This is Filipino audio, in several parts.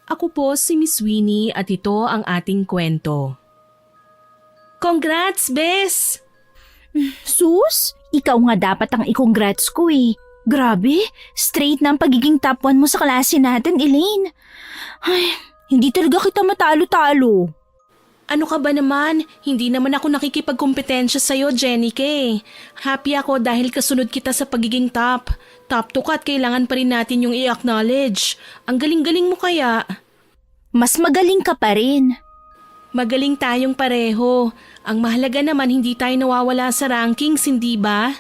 Ako po si Miss Winnie at ito ang ating kwento. Congrats, Bes! Sus, ikaw nga dapat ang i-congrats ko eh. Grabe, straight na ang pagiging top 1 mo sa klase natin, Elaine. Ay, hindi talaga kita matalo-talo. Ano ka ba naman? Hindi naman ako nakikipagkompetensya sa'yo, Jenny. Happy ako dahil kasunod kita sa pagiging top. Top 2 ka at kailangan pa rin natin yung i-acknowledge. Ang galing-galing mo kaya. Mas magaling ka pa rin. Magaling tayong pareho. Ang mahalaga naman hindi tayo nawawala sa rankings, hindi ba?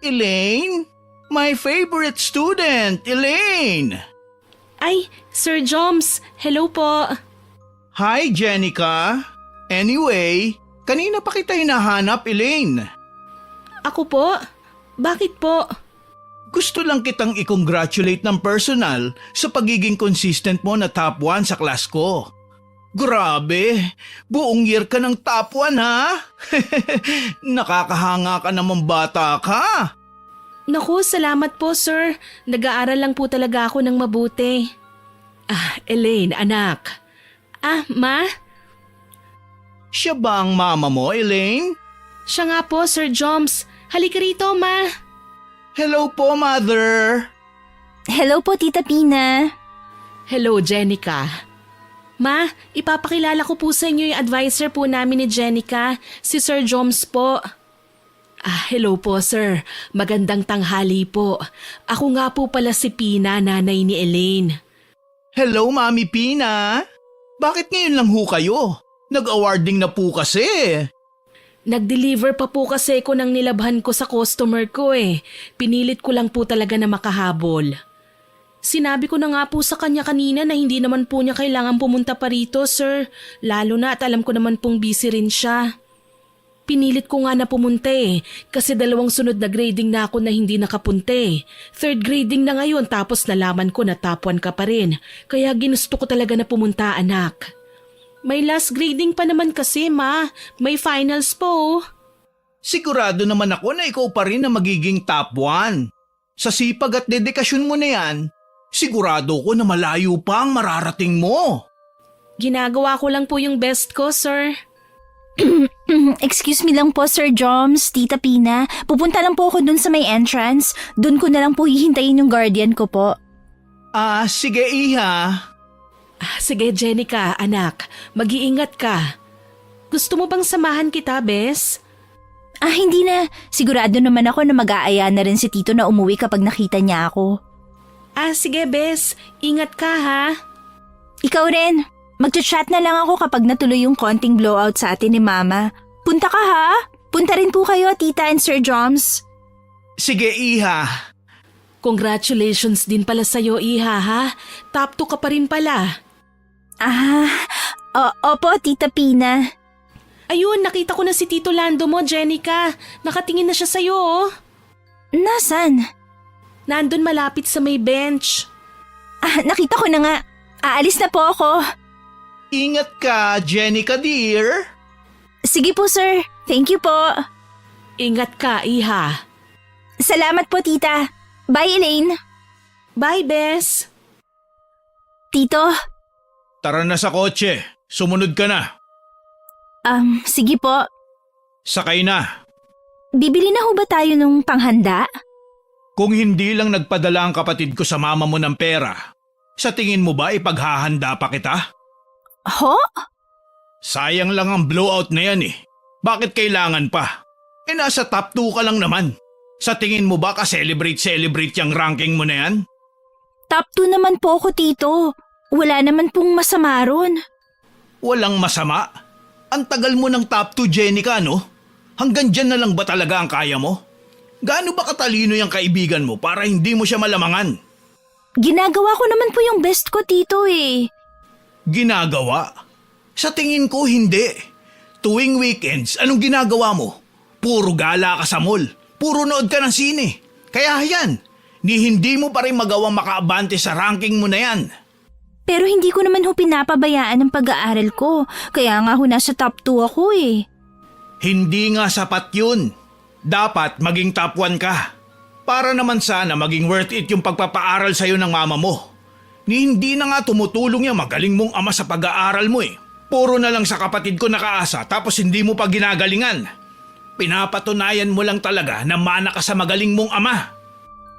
Elaine? My favorite student, Elaine! Ay, Sir Joms, hello po. Hi, Jenica. Anyway, kanina pa kita hinahanap, Elaine. Ako po? Bakit po? Gusto lang kitang i-congratulate ng personal sa pagiging consistent mo na top 1 sa class ko. Grabe, buong year ka ng top 1 ha? Nakakahanga ka naman bata ka. Naku, salamat po sir. Nag-aaral lang po talaga ako ng mabuti. Elaine, anak. Ma? Siya ba ang mama mo, Elaine? Siya nga po, Sir Joms. Halika rito, ma. Hello po, mother. Hello po, Tita Pina. Hello, Jenica. Ma, ipapakilala ko po sa inyo yung advisor po namin ni Jenica, si Sir Joms po. Hello po, sir. Magandang tanghali po. Ako nga po pala si Pina, nanay ni Elaine. Hello, Mami Pina. Bakit ngayon lang ho kayo? Nag-awarding na po kasi. Nag-deliver pa po kasi ko ng nilabhan ko sa customer ko eh. Pinilit ko lang po talaga na makahabol. Sinabi ko na nga po sa kanya kanina na hindi naman po niya kailangan pumunta pa rito, sir. Lalo na at alam ko naman pong busy rin siya. Pinilit ko nga na pumunta eh, kasi 2 sunod na grading na ako na hindi nakapunta eh. 3rd grading na ngayon tapos nalaman ko na top 1 ka pa rin. Kaya ginusto ko talaga na pumunta, anak. May last grading pa naman kasi, ma. May finals po. Sigurado naman ako na ikaw pa rin na magiging top 1. Sa sipag at dedikasyon mo na yan, sigurado ko na malayo pa ang mararating mo. Ginagawa ko lang po yung best ko, sir. Excuse me lang po, Sir Joms, Tita Pina. Pupunta lang po ako dun sa may entrance. Dun ko na lang po hihintayin yung guardian ko po. Sige iha. Sige, Jenica, anak. Mag-iingat ka. Gusto mo bang samahan kita, Bes? Hindi na. Sigurado naman ako na mag-aaya na rin si Tito na umuwi kapag nakita niya ako. Sige, Bes. Ingat ka, ha? Ikaw rin. Mag-chat na lang ako kapag natuloy yung konting blowout sa atin ni Mama. Punta ka ha? Punta rin po kayo, Tita and Sir Joms. Sige iha. Congratulations din pala sa'yo, Iha, ha? Top 2 ka pa rin pala. Opo, Tita Pina. Ayun, nakita ko na si Tito Lando mo, Jenica. Nakatingin na siya sa'yo, oh. Nasaan? Nandun malapit sa may bench. Nakita ko na nga. Aalis na po ako. Ingat ka, Jenica dear. Sige po, sir. Thank you po. Ingat ka, Iha. Salamat po, Tita. Bye, Elaine. Bye, Bes. Tito. Tara na sa kotse. Sumunod ka na. Sige po. Sakay na. Bibili na ho ba tayo nung panghanda? Kung hindi lang nagpadala ang kapatid ko sa mama mo ng pera, sa tingin mo ba ipaghahanda pa kita? Ho? Sayang lang ang blowout na yan eh. Bakit kailangan pa? Nasa top 2 ka lang naman. Sa tingin mo ba ka-celebrate yung ranking mo na yan? Top 2 naman po ako, Tito. Wala naman pong masama ron. Walang masama. Ang tagal mo ng top 2, Jenica, no? Hanggang dyan na lang ba talaga ang kaya mo? Gaano ba katalino yung kaibigan mo para hindi mo siya malamangan? Ginagawa ko naman po yung best ko, Tito eh. Ginagawa? Sa tingin ko hindi. Tuwing weekends, anong ginagawa mo? Puro gala ka sa mall. Puro nood ka ng sine. Kaya yan, hindi mo pa rin magawang makaabante sa ranking mo na yan. Pero hindi ko naman ho pinapabayaan ang pag-aaral ko. Kaya nga ho nasa top 2 ako eh. Hindi nga sapat yun. Dapat maging top 1 ka. Para naman sana maging worth it yung pagpapaaral sa'yo ng mama mo. Ni hindi na nga tumutulong yung magaling mong ama sa pag-aaral mo eh. Puro na lang sa kapatid ko nakaasa tapos hindi mo pa ginagalingan. Pinapatunayan mo lang talaga na mana ka sa magaling mong ama.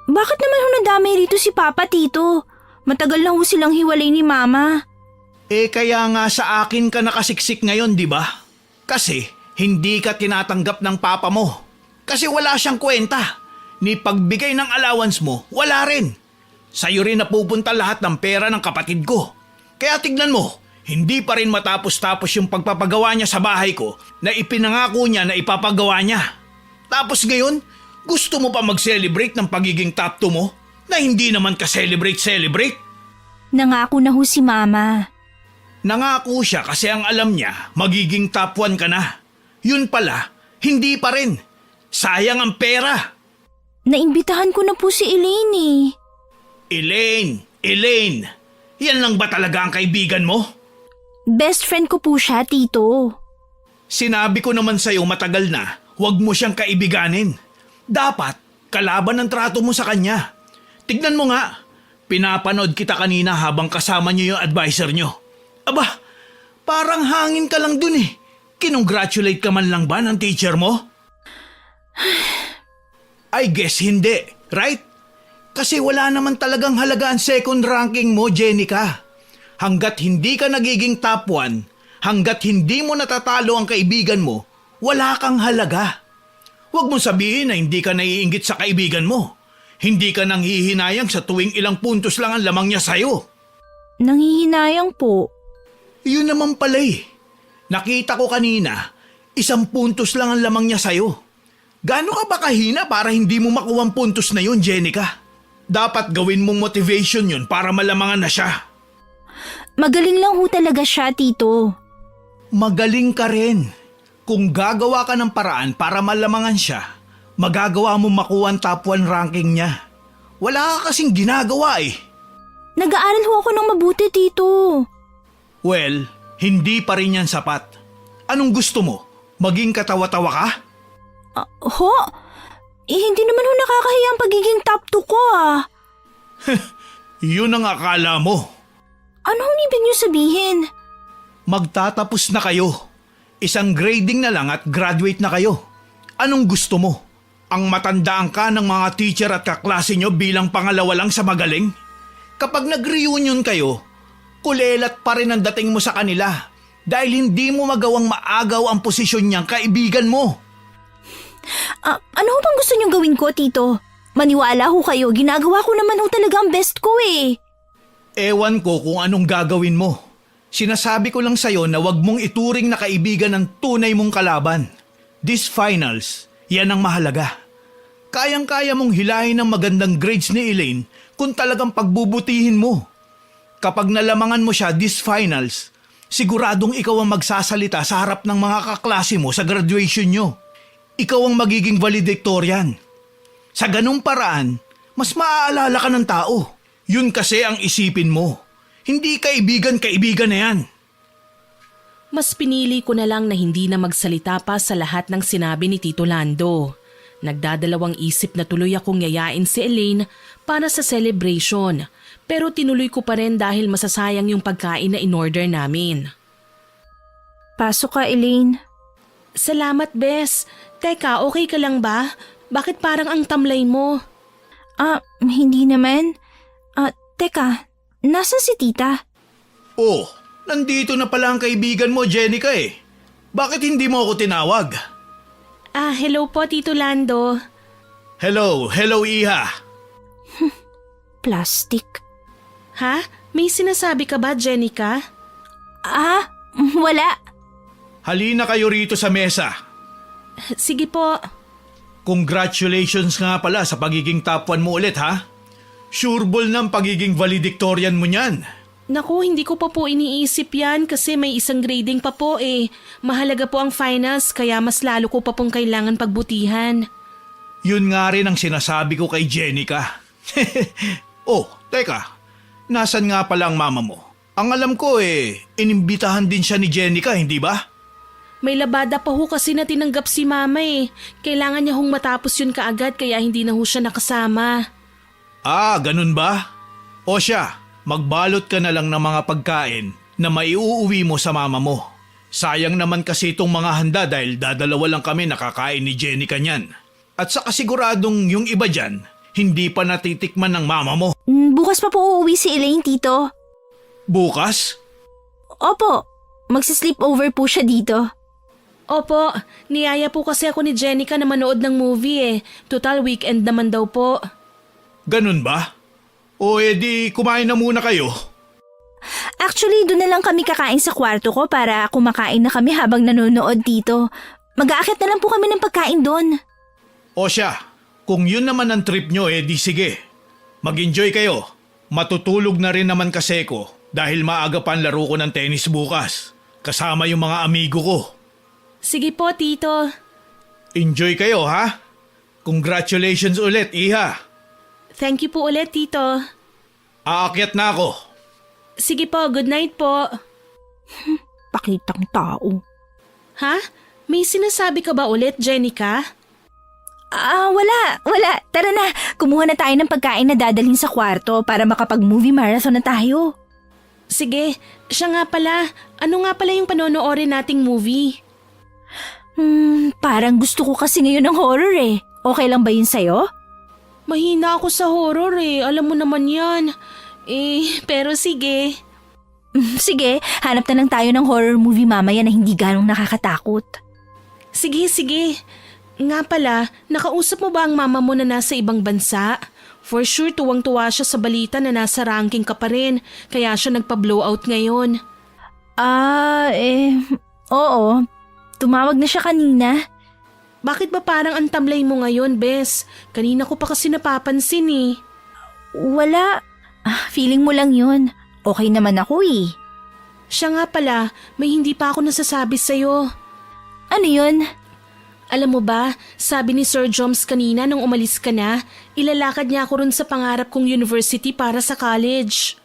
Bakit naman ho nadamay rito si Papa, Tito? Matagal na ho silang hiwalay ni Mama. Eh kaya nga sa akin ka nakasiksik ngayon, di ba? Kasi hindi ka tinatanggap ng papa mo. Kasi wala siyang kwenta. Ni pagbigay ng allowance mo, wala rin. Sa'yo rin napupunta lahat ng pera ng kapatid ko. Kaya tignan mo, hindi pa rin matapos-tapos yung pagpapagawa niya sa bahay ko na ipinangako niya na ipapagawa niya. Tapos ngayon, gusto mo pa mag-celebrate ng pagiging top 2 mo na hindi naman ka-celebrate? Nangako na ho si Mama. Nangako siya kasi ang alam niya magiging top 1 ka na. Yun pala, hindi pa rin. Sayang ang pera. Naimbitahan ko na po si Elaine eh. Elaine, yan lang ba talaga ang kaibigan mo? Best friend ko po siya, Tito. Sinabi ko naman sa'yo matagal na, huwag mo siyang kaibiganin. Dapat, kalaban ang trato mo sa kanya. Tignan mo nga, pinapanood kita kanina habang kasama niyo yung advisor niyo. Aba, parang hangin ka lang dun eh. Kinongratulate ka man lang ba ng teacher mo? I guess hindi, right? Kasi wala naman talagang halaga ang second ranking mo, Jenica. Hanggat hindi ka nagiging top 1, hanggat hindi mo natatalo ang kaibigan mo, wala kang halaga. Huwag mong sabihin na hindi ka naiinggit sa kaibigan mo. Hindi ka nang hihinayang sa tuwing ilang puntos lang ang lamang niya sa'yo. Nanghihinayang po. Yun naman pala eh. Nakita ko kanina, 1 puntos lang ang lamang niya sa'yo. Gaano ka ba kahina para hindi mo makuha ang puntos na yun, Jenica? Dapat gawin mong motivation yun para malamangan na siya. Magaling lang ho talaga siya, Tito. Magaling ka rin. Kung gagawa ka ng paraan para malamangan siya, magagawa mo makuha ang top 1 ranking niya. Wala ka kasing ginagawa eh. Nag-aaral ho ako ng mabuti, Tito. Well, hindi pa rin yan sapat. Anong gusto mo? Maging katawa-tawa ka? Ho? Hindi naman ho nakakahiya ang pagiging top 2 ko ah. Yun ang akala mo. Anong ibig niyo sabihin? Magtatapos na kayo. 1 grading na lang at graduate na kayo. Anong gusto mo? Ang matandaan ka ng mga teacher at kaklase nyo bilang pangalawa lang sa magaling? Kapag nag-reunion kayo, kulelat pa rin ang dating mo sa kanila dahil hindi mo magawang maagaw ang posisyon niyang kaibigan mo. Ano ho bang gusto niyong gawin ko, Tito? Maniwala ho kayo, ginagawa ko naman ho talaga ang best ko eh. Ewan ko kung anong gagawin mo. Sinasabi ko lang sa'yo na wag mong ituring na kaibigan ng tunay mong kalaban. This finals, yan ang mahalaga. Kayang-kaya mong hilahin ng magandang grades ni Elaine kung talagang pagbubutihin mo. Kapag nalamangan mo siya this finals, siguradong ikaw ang magsasalita sa harap ng mga kaklase mo sa graduation nyo. Ikaw ang magiging valedictorian. Sa ganung paraan, mas maaalala ka ng tao. Yun kasi ang isipin mo. Hindi kaibigan na yan. Mas pinili ko na lang na hindi na magsalita pa sa lahat ng sinabi ni Tito Lando. Nagdadalawang isip na tuloy akong yayain si Elaine para sa celebration, pero tinuloy ko pa rin dahil masasayang yung pagkain na in-order namin. Pasok ka, Elaine. Salamat, Bes. Teka, okay ka lang ba? Bakit parang ang tamlay mo? Hindi naman. Teka, nasan si tita? Oh, nandito na pala ang kaibigan mo, Jenica eh. Bakit hindi mo ako tinawag? Hello po, Tito Lando. Hello Iha. Plastic. Ha? May sinasabi ka ba, Jenica? Wala. Halina kayo rito sa mesa. Sige po. Congratulations nga pala sa pagiging top 1 mo ulit ha. Sureball ng pagiging valedictorian mo niyan. Naku, hindi ko pa po iniisip yan kasi may 1 grading pa po eh. Mahalaga po ang finals kaya mas lalo ko pa pong kailangan pagbutihan. Yun nga rin ang sinasabi ko kay Jenica. Oh, teka. Nasaan nga pala ang mama mo? Ang alam ko inimbitahan din siya ni Jenica, hindi ba? May labada pa ho kasi na tinanggap si mama eh. Kailangan niya hong matapos yun kaagad kaya hindi na ho siya nakasama. Ganun ba? O siya, Magbalot ka na lang ng mga pagkain na maiuuwi mo sa mama mo. Sayang naman kasi itong mga handa dahil dadalawa lang kami nakakain ni Jenica niyan. At sa kasiguradong yung iba dyan, hindi pa natitikman ng mama mo. Bukas pa po uuwi si Elaine, Tito. Bukas? Opo, magsisleepover po siya dito. Opo, niyaya po kasi ako ni Jenica na manood ng movie eh. Total weekend naman daw po. Ganun ba? O edi kumain na muna kayo. Actually, doon na lang kami kakain sa kwarto ko para kumakain na kami habang nanonood dito. Mag-aakyat na lang po kami ng pagkain doon. O siya, kung yun naman ang trip nyo edi sige. Mag-enjoy kayo. Matutulog na rin naman kasi ko dahil maaga pa ang laro ko ng tennis bukas. Kasama yung mga amigo ko. Sige po, Tito. Enjoy kayo ha? Congratulations ulit, Iha. Thank you po ulit, Tito. Aakyat na ako. Sige po, good night po. Pakitang tao. Ha? May sinasabi ka ba ulit, Jenica? Wala. Tara na, kumuha na tayo ng pagkain na dadalhin sa kwarto para makapag-movie marathon na tayo. Sige, siya nga pala. Ano nga pala yung panonoorin nating movie? Parang gusto ko kasi ngayon ng horror eh. Okay lang ba yun sa'yo? Mahina ako sa horror eh. Alam mo naman yan. Pero sige. Sige, hanap na lang tayo ng horror movie mamaya na hindi ganong nakakatakot. Sige. Nga pala, nakausap mo ba ang mama mo na nasa ibang bansa? For sure, tuwang-tuwa siya sa balita na nasa ranking ka pa rin. Kaya siya nagpa-blowout ngayon. Oo. Tumawag na siya kanina. Bakit ba parang ang tamlay mo ngayon, Bes? Kanina ko pa kasi napapansin eh. Wala. Feeling mo lang yun. Okay naman ako eh. Siya nga pala, may hindi pa ako nasasabi sa'yo. Ano yun? Alam mo ba, sabi ni Sir Joms kanina nung umalis ka na, ilalakad niya ako ron sa pangarap kong university para sa college.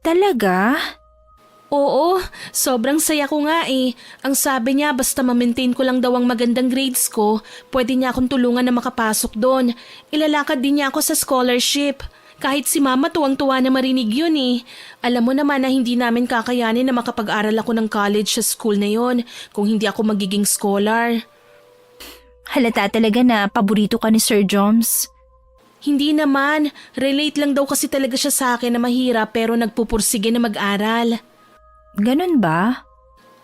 Talaga? Oo, sobrang saya ko nga eh. Ang sabi niya basta ma-maintain ko lang daw ang magandang grades ko, pwede niya akong tulungan na makapasok doon. Ilalakad din niya ako sa scholarship. Kahit si mama tuwang-tuwa na marinig yun eh. Alam mo naman na hindi namin kakayanin na makapag-aral ako ng college sa school na yon kung hindi ako magiging scholar. Halata talaga na paborito ka ni Sir Joms. Hindi naman, relate lang daw kasi talaga siya sa akin na mahirap pero nagpupursige na mag-aral. Ganun ba?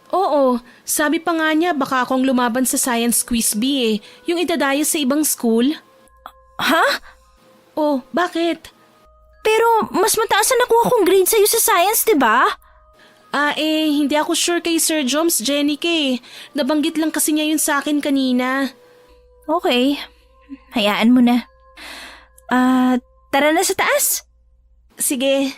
Oo, sabi pa nga niya baka akong lumaban sa science quiz bee eh, yung idadaya sa ibang school. Ha? Oh, bakit? Pero mas mataas na nakuha kong grade sa'yo sa science, di ba? Hindi ako sure kay Sir Joms, Jenica eh. Nabanggit lang kasi niya yun sa akin kanina. Okay, hayaan mo na. Tara na sa taas. Sige.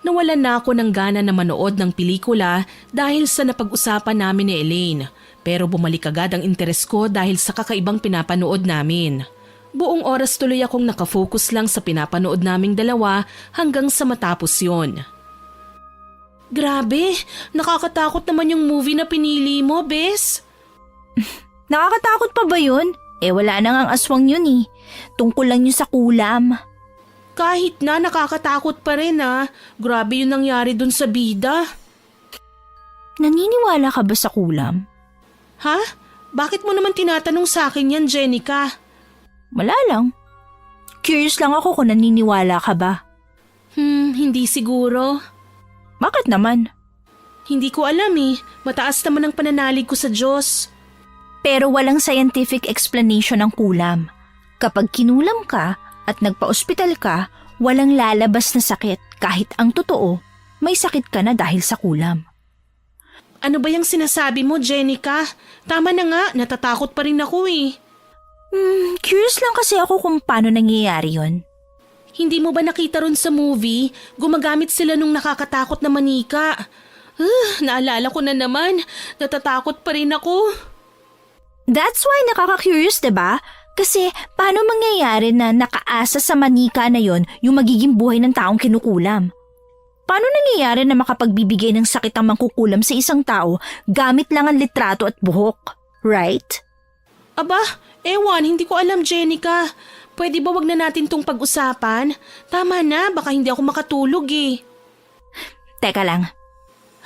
Nawalan na ako ng gana na manood ng pelikula dahil sa napag-usapan namin ni Elaine. Pero bumalik agad ang interes ko dahil sa kakaibang pinapanood namin. Buong oras tuloy akong nakafocus lang sa pinapanood naming dalawa hanggang sa matapos yon. Grabe, nakakatakot naman yung movie na pinili mo, Bes. Nakakatakot pa ba yun? Wala na ngang aswang yun eh. Tungkol lang yun sa kulam. Kahit na nakakatakot pa rin ah. Grabe yung nangyari dun sa bida. Naniniwala ka ba sa kulam? Ha? Bakit mo naman tinatanong sa akin yan, Jenica? Wala lang. Curious lang ako kung naniniwala ka ba. Hindi siguro. Bakit naman? Hindi ko alam eh. Mataas naman ang pananalig ko sa Diyos. Pero walang scientific explanation ng kulam. Kapag kinulam ka at nagpa-ospital ka, walang lalabas na sakit kahit ang totoo, may sakit ka na dahil sa kulam. Ano ba yung sinasabi mo, Jenica? Tama na nga, natatakot pa rin ako eh. Curious lang kasi ako kung paano nangyayari yon. Hindi mo ba nakita ron sa movie? Gumagamit sila nung nakakatakot na manika. Naalala ko na naman, natatakot pa rin ako. That's why nakaka-curious, diba? Kasi paano mangyayari na nakaasa sa manika na yon yung magiging buhay ng taong kinukulam? Paano nangyayari na makapagbibigay ng sakit ang mangkukulam sa isang tao gamit lang ang litrato at buhok? Right? Aba, ewan, hindi ko alam, Jenica. Pwede ba wag na natin tong pag-usapan? Tama na, baka hindi ako makatulog eh. Teka lang.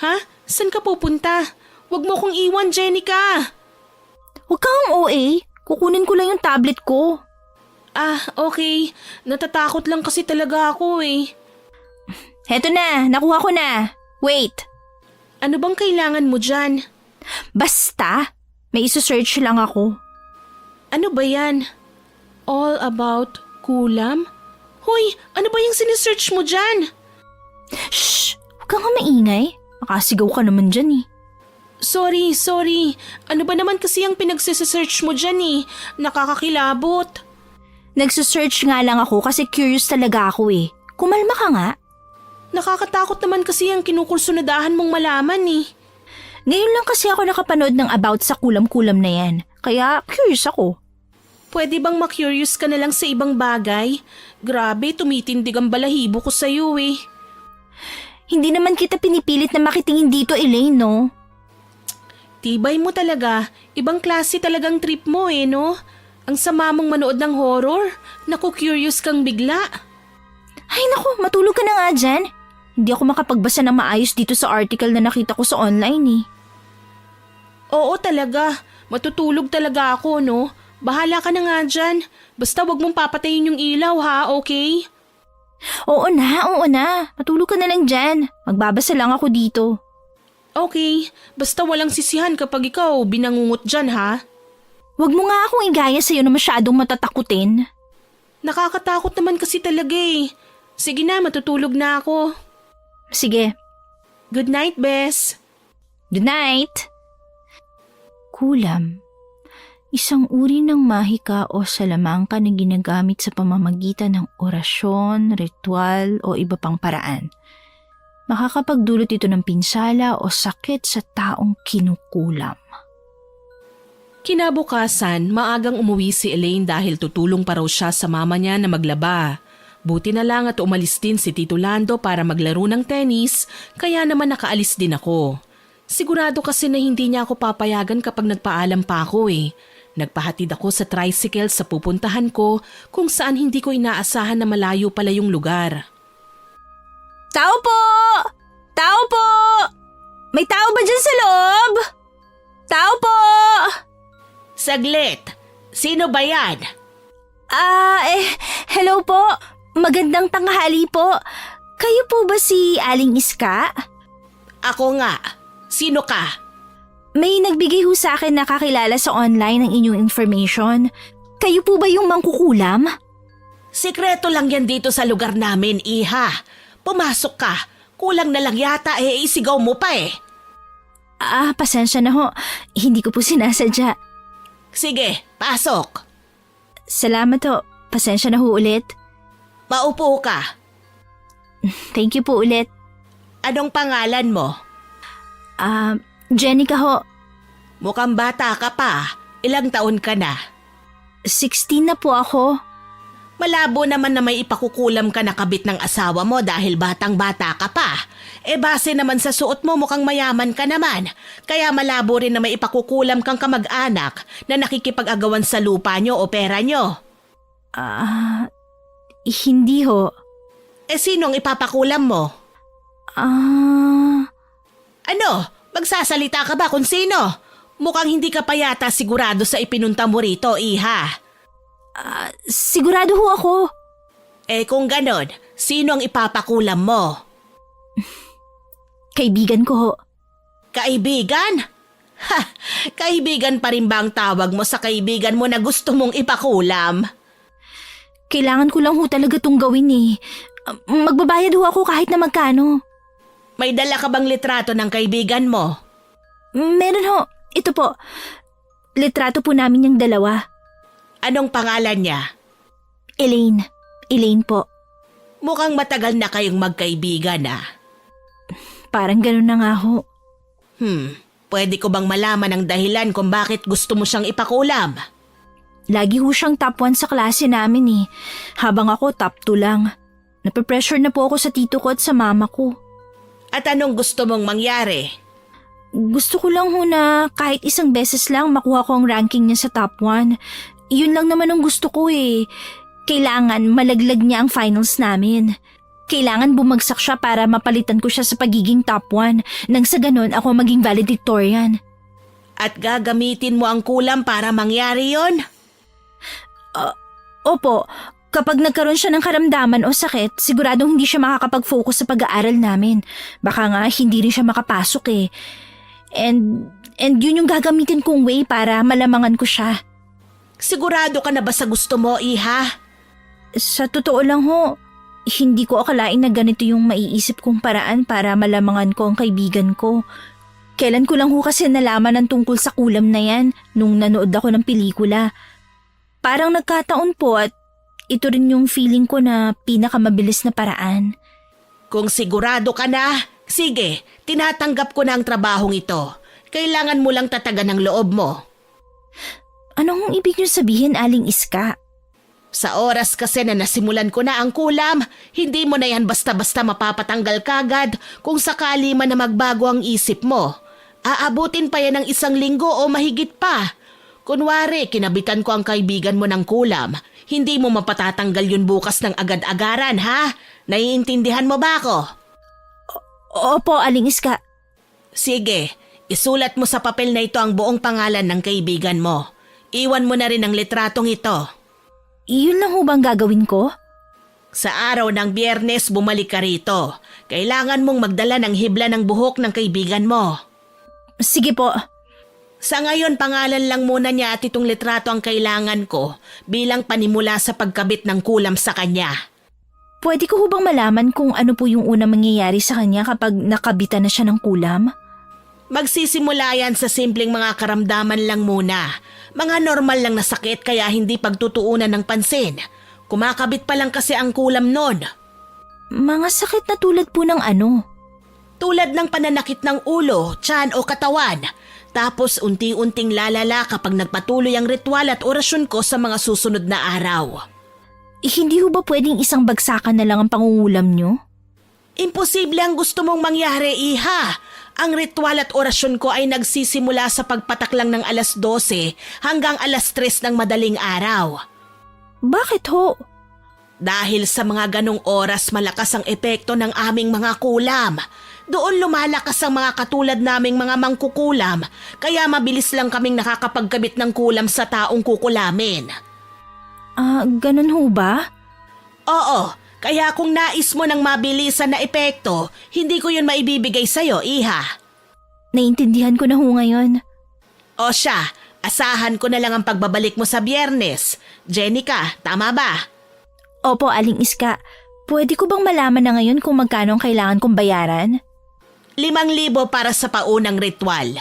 Ha? Saan ka pupunta? Wag mo kong iwan, Jenica! Huwag kang OA. Kukunin ko lang yung tablet ko. Ah, okay. Natatakot lang kasi talaga ako eh. Heto na, nakuha ko na. Wait. Ano bang kailangan mo dyan? Basta, may isa-search lang ako. Ano ba yan? All about kulam? Hoy, ano ba yung sinesearch mo dyan? Shh! Huwag kang maingay. Makasigaw ka naman dyan eh. Sorry. Ano ba naman kasi ang pinagsisearch mo dyan eh? Nakakakilabot. Nagsasearch nga lang ako kasi curious talaga ako eh. Kumalma ka nga. Nakakatakot naman kasi ang kinukursunadahan mong malaman eh. Ngayon lang kasi ako nakapanood ng about sa kulam-kulam na yan. Kaya curious ako. Pwede bang ma-curious ka na lang sa ibang bagay? Grabe, tumitindig ang balahibo ko sa'yo eh. Hindi naman kita pinipilit na makitingin dito, Elaine, no? Tibay mo talaga. Ibang klase talagang trip mo eh, no? Ang sama mong manood ng horror. Naku, curious kang bigla. Ay naku, matulog ka na nga dyan. Hindi ako makapagbasa ng maayos dito sa article na nakita ko sa online eh. Oo talaga. Matutulog talaga ako, no? Bahala ka na nga dyan. Basta wag mong papatayin yung ilaw ha, okay? Oo na. Matulog ka na lang dyan. Magbabasa lang ako dito. Okay, basta walang sisihan kapag ikaw binangungot dyan ha. Huwag mo nga akong igaya sa'yo na masyadong matatakutin. Nakakatakot naman kasi talaga eh. Sige na, matutulog na ako. Sige. Good night, Bes. Good night. Kulam. Isang uri ng mahika o salamangka na ginagamit sa pamamagitan ng orasyon, ritual o iba pang paraan. Makakapagdulot ito ng pinsala o sakit sa taong kinukulam. Kinabukasan, maagang umuwi si Elaine dahil tutulong pa raw siya sa mama niya na maglaba. Buti na lang at umalis din si Tito Lando para maglaro ng tennis, kaya naman nakaalis din ako. Sigurado kasi na hindi niya ako papayagan kapag nagpaalam pa ako eh. Nagpahatid ako sa tricycle sa pupuntahan ko kung saan hindi ko inaasahan na malayo pala yung lugar. Tao po! Tao po! May tao ba dyan sa loob? Tao po! Saglit! Sino ba yan? Hello po. Magandang tanghali po. Kayo po ba si Aling Iska? Ako nga. Sino ka? May nagbigay ho sa akin na kakilala sa online ng inyong information. Kayo po ba yung mangkukulam? Sikreto lang yan dito sa lugar namin, iha. Pumasok ka. Kulang na lang yata isigaw mo pa eh. Pasensya na ho. Hindi ko po sinasadya. Sige, pasok. Salamat ho. Pasensya na ho ulit. Maupo ka. Thank you po ulit. Anong pangalan mo? Jenica ho. Mukhang bata ka pa. Ilang taon ka na? 16 na po ako. Malabo naman na may ipakukulam ka na kabit ng asawa mo dahil batang-bata ka pa. Base naman sa suot mo mukhang mayaman ka naman. Kaya malabo rin na may ipakukulam kang kamag-anak na nakikipag-agawan sa lupa nyo o pera nyo. Hindi ho. Sinong ipapakulam mo? Ano? Magsasalita ka ba kung sino? Mukhang hindi ka pa yata sigurado sa ipinunta mo rito, iha. Sigurado ho ako. Kung ganon, sino ang ipapakulam mo? Kaibigan ko ho. Kaibigan? Ha! Kaibigan pa rin ba ang tawag mo sa kaibigan mo na gusto mong ipakulam? Kailangan ko lang ho talaga tong gawin eh. Magbabayad ho ako kahit na magkano. May dala ka bang litrato ng kaibigan mo? Meron ho. Ito po. Litrato po namin yung dalawa. Anong pangalan niya? Elaine. Elaine po. Mukhang matagal na kayong magkaibigan ah. Parang ganun na nga ho. Pwede ko bang malaman ang dahilan kung bakit gusto mo siyang ipakulam? Lagi ho siyang top 1 sa klase namin eh. Habang ako top 2 lang. Nape-pressure na po ako sa tito ko at sa mama ko. At anong gusto mong mangyari? Gusto ko lang ho na kahit isang beses lang makuha ko ang ranking niya sa top 1. Yun lang naman ang gusto ko eh. Kailangan malaglag niya ang finals namin. Kailangan bumagsak siya para mapalitan ko siya sa pagiging top 1 nang sa ganon ako maging valedictorian. At gagamitin mo ang kulam para mangyari yon? Opo, kapag nagkaroon siya ng karamdaman o sakit, siguradong hindi siya makakapag-focus sa pag-aaral namin. Baka nga hindi rin siya makapasok eh. And yun yung gagamitin kong way para malamangan ko siya. Sigurado ka na ba sa gusto mo, Iha? Sa totoo lang ho, hindi ko akalain na ganito yung maiisip kong paraan para malamangan ko ang kaibigan ko. Kailan ko lang ho kasi nalaman ang tungkol sa kulam na yan nung nanood ako ng pelikula. Parang nagkataon po at ito rin yung feeling ko na pinakamabilis na paraan. Kung sigurado ka na, sige, tinatanggap ko na ang trabahong ito. Kailangan mo lang tatagan ang loob mo. Anong ibig niyo sabihin, Aling Iska? Sa oras kasi na nasimulan ko na ang kulam, hindi mo na yan basta-basta mapapatanggal kagad kung sakali man na magbago ang isip mo. Aabutin pa yan ng 1 linggo o mahigit pa. Kunwari, kinabitan ko ang kaibigan mo ng kulam. Hindi mo mapatatanggal yun bukas ng agad-agaran, ha? Naiintindihan mo ba ako? Opo, Aling Iska. Sige, isulat mo sa papel na ito ang buong pangalan ng kaibigan mo. Iwan mo na rin ang litratong ito. Iyon lang ho bang gagawin ko? Sa araw ng Biyernes, bumalik ka rito. Kailangan mong magdala ng hibla ng buhok ng kaibigan mo. Sige po. Sa ngayon, pangalan lang muna niya at itong litrato ang kailangan ko bilang panimula sa pagkabit ng kulam sa kanya. Pwede ko ho bang malaman kung ano po yung unang mangyayari sa kanya kapag nakabitan na siya ng kulam? Magsisimula yan sa simpleng mga karamdaman lang muna. Mga normal lang na sakit kaya hindi pagtutuunan ng pansin. Kumakabit pa lang kasi ang kulam nun. Mga sakit na tulad po ng ano? Tulad ng pananakit ng ulo, tiyan o katawan. Tapos unti-unting lalala kapag nagpatuloy ang ritual at orasyon ko sa mga susunod na araw. Hindi ho ba pwedeng isang bagsakan na lang ang pangungulam nyo? Imposible ang gusto mong mangyari, Iha. Ang ritual at orasyon ko ay nagsisimula sa pagpatak lang ng 12:00 hanggang 3:00 ng madaling araw. Bakit ho? Dahil sa mga ganong oras malakas ang epekto ng aming mga kulam. Doon lumalakas ang mga katulad naming mga mangkukulam, kaya mabilis lang kaming nakakapagkabit ng kulam sa taong kukulamin. Ganun ho ba? Oo, kaya kung nais mo ng mabilisan na epekto, hindi ko yun maibibigay sa'yo, Iha. Naintindihan ko na ho ngayon. O siya, asahan ko na lang ang pagbabalik mo sa Biyernes. Jenica, tama ba? Opo, Aling Iska. Pwede ko bang malaman na ngayon kung magkano ang kailangan kong bayaran? 5,000 para sa paunang ritual.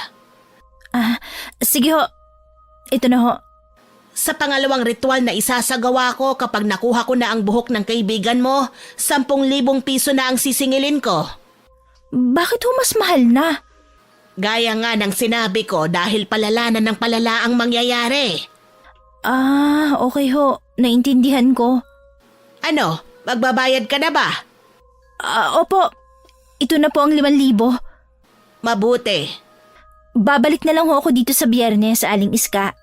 Sige ho. Ito na ho. Sa pangalawang ritual na isasagawa ko kapag nakuha ko na ang buhok ng kaibigan mo, 10,000 piso na ang sisingilin ko. Bakit ho mas mahal na? Gaya nga ng sinabi ko dahil palala na ng palala ang mangyayari. Okay ho. Naintindihan ko. Ano, magbabayad ka na ba? Opo. Ito na po ang 5,000. Mabuti. Babalik na lang ho ako dito sa Biyernes, Aling Iska.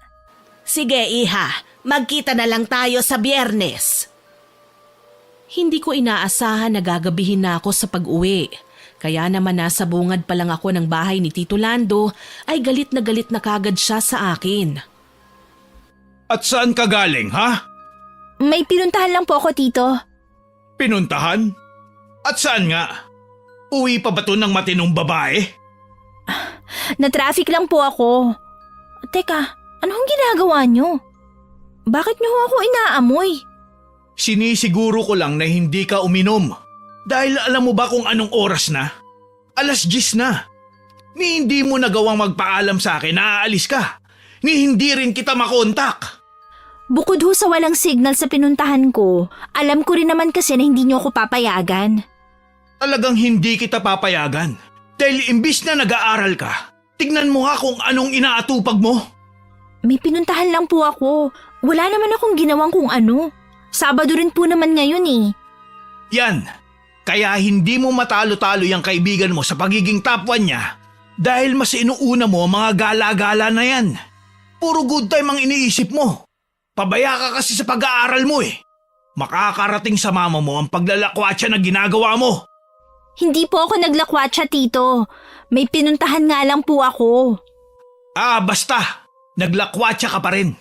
Sige, Iha. Magkita na lang tayo sa Biyernes. Hindi ko inaasahan na gagabihin na ako sa pag-uwi. Kaya naman nasa bungad pa lang ako ng bahay ni Tito Lando ay galit na kagad siya sa akin. At saan ka galing, ha? May pinuntahan lang po ako, Tito. Pinuntahan? At saan nga? Uwi pa ba to ng matinong babae? Na-traffic lang po ako. Teka, anong ginagawa nyo? Bakit nyo ho ako inaamoy? Sinisiguro ko lang na hindi ka uminom. Dahil alam mo ba kung anong oras na? 10:00 na. Ni hindi mo nagawang magpaalam sa akin na aalis ka. Ni hindi rin kita makontak. Bukod ho sa walang signal sa pinuntahan ko, alam ko rin naman kasi na hindi nyo ako papayagan. Talagang hindi kita papayagan. Dahil imbis na nag-aaral ka, tignan mo nga kung anong inaatupag mo. May pinuntahan lang po ako. Wala naman akong ginawang kung ano. Sabado rin po naman ngayon eh. Yan. Kaya hindi mo matalo-talo yung kaibigan mo sa pagiging top 1 niya dahil mas inuuna mo ang mga gala-gala na yan. Puro good time ang iniisip mo. Pabaya ka kasi sa pag-aaral mo eh. Makakarating sa mama mo ang paglalakwatsa na ginagawa mo. Hindi po ako naglakwatsa, tito. May pinuntahan nga lang po ako. Basta. Naglakwatsa ka pa rin.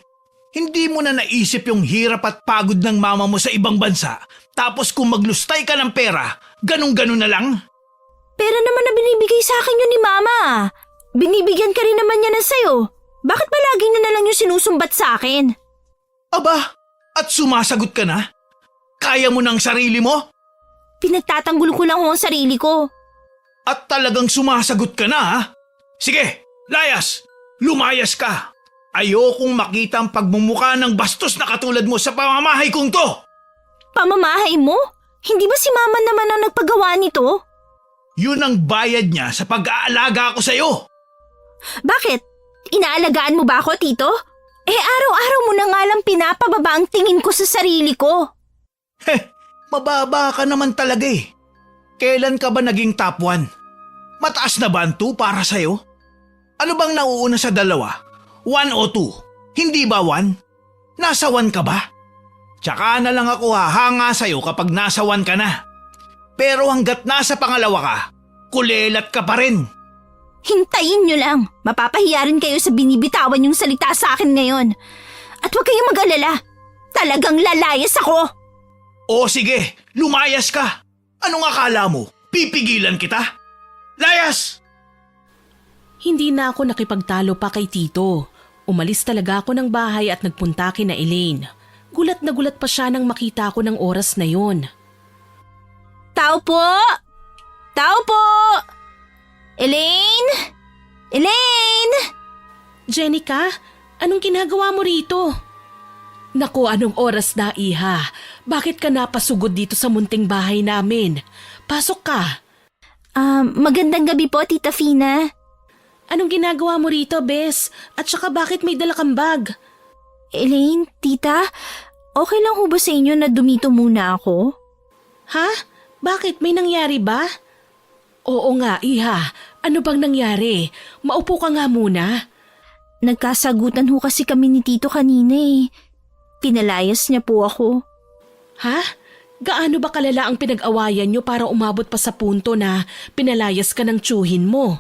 Hindi mo na naisip yung hirap at pagod ng mama mo sa ibang bansa. Tapos kung maglustay ka ng pera, ganun-ganun na lang? Pera naman na binibigay sa akin yun ni mama. Binibigyan ka rin naman niya ng sayo. Bakit palagi niya na lang yung sinusumbat sa akin? Aba, at sumasagot ka na? Kaya mo ng sarili mo? Pinagtatanggol ko lang ho ang sarili ko. At talagang sumasagot ka na ha? Sige, layas! Lumayas ka! Ayokong makita ang pagmumukha ng bastos na katulad mo sa pamamahay kong to! Pamamahay mo? Hindi ba si mama naman ang nagpagawa nito? Yun ang bayad niya sa pag-aalaga ko sa'yo! Bakit? Inaalagaan mo ba ako, tito? Araw-araw mo na nga lang pinapababa ang tingin ko sa sarili ko. Mababa ka naman talaga eh. Kailan ka ba naging top 1? Mataas na ba ang 2 para sa'yo? Ano bang nauuna sa dalawa? 1 o 2? Hindi ba 1? Nasa 1 ka ba? Tsaka na lang ako hahanga sa'yo kapag nasa 1 ka na. Pero hanggat nasa pangalawa ka, kulelat ka pa rin. Hintayin nyo lang. Mapapahiya rin kayo sa binibitawan yung salita sa akin ngayon. At huwag kayong mag-alala. Talagang lalayas ako. O sige, lumayas ka. Anong akala mo? Pipigilan kita? Layas! Hindi na ako nakipagtalo pa kay Tito. Umalis talaga ako ng bahay at nagpunta kina Elaine. Gulat na gulat pa siya nang makita ko ng oras na yon. Tao po! Tao po! Elaine? Elaine! Jenica, anong ginagawa mo rito? Naku, anong oras na, iha? Bakit ka napasugod dito sa munting bahay namin? Pasok ka. Magandang gabi po, Tita Fina. Anong ginagawa mo rito, Bes? At saka bakit may dala kang bag? Elaine, Tita, okay lang ho ba sa inyo na dumito muna ako? Ha? Bakit? May nangyari ba? Oo nga, iha. Ano bang nangyari? Maupo ka nga muna. Nagkasagutan ho kasi kami ni Tito kanina eh. Pinalayas niya po ako. Ha? Gaano ba kalala ang pinag-awayan niyo para umabot pa sa punto na pinalayas ka ng tiyuhin mo?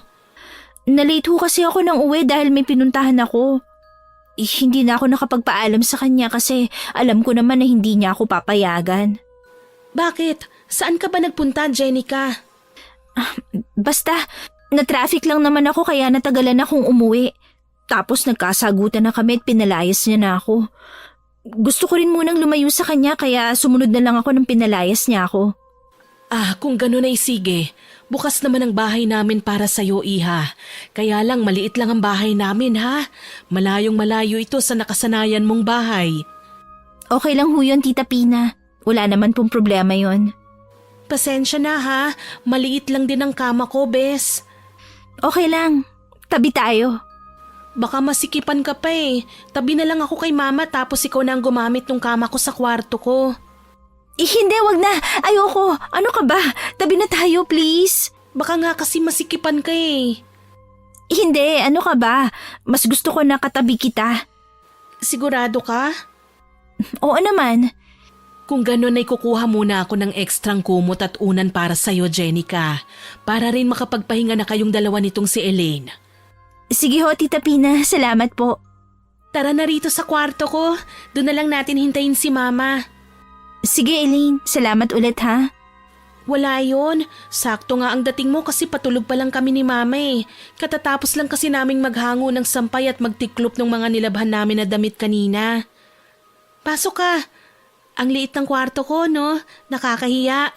Nalate ho kasi ako ng uwi dahil may pinuntahan ako. Hindi na ako nakapagpaalam sa kanya kasi alam ko naman na hindi niya ako papayagan. Bakit? Saan ka ba nagpunta, Jenica? Basta, na-traffic lang naman ako kaya natagalan akong umuwi. Tapos nagkasagutan na kami at pinalayas niya na ako. Gusto ko rin munang lumayo sa kanya kaya sumunod na lang ako nang pinalayas niya ako. Kung gano'n ay sige. Bukas naman ang bahay namin para sa'yo, iha. Kaya lang maliit lang ang bahay namin, ha? Malayong malayo ito sa nakasanayan mong bahay. Okay lang ho yun, Tita Pina. Wala naman pong problema yon. Pasensya na, ha? Maliit lang din ang kama ko, Bes. Okay lang. Tabi tayo. Baka masikipan ka pa eh. Tabi na lang ako kay mama tapos ikaw na ang gumamit ng kama ko sa kwarto ko. Hindi, wag na. Ayoko. Ano ka ba? Tabi na tayo, please. Baka nga kasi masikipan ka eh. Hindi, ano ka ba? Mas gusto ko na katabi kita. Sigurado ka? Oo naman. Kung gano'n ay kukuha muna ako ng ekstrang kumot at unan para sa'yo, Jenica. Para rin makapagpahinga na kayong dalawa nitong si Elaine. Sige ho, Tita Pina. Salamat po. Tara na rito sa kwarto ko. Doon na lang natin hintayin si Mama. Sige, Elaine. Salamat ulit, ha? Wala yon. Sakto nga ang dating mo kasi patulog pa lang kami ni Mama eh. Katatapos lang kasi naming maghango ng sampay at magtiklop ng mga nilabhan namin na damit kanina. Pasok ka. Ang liit ng kwarto ko, no? Nakakahiya.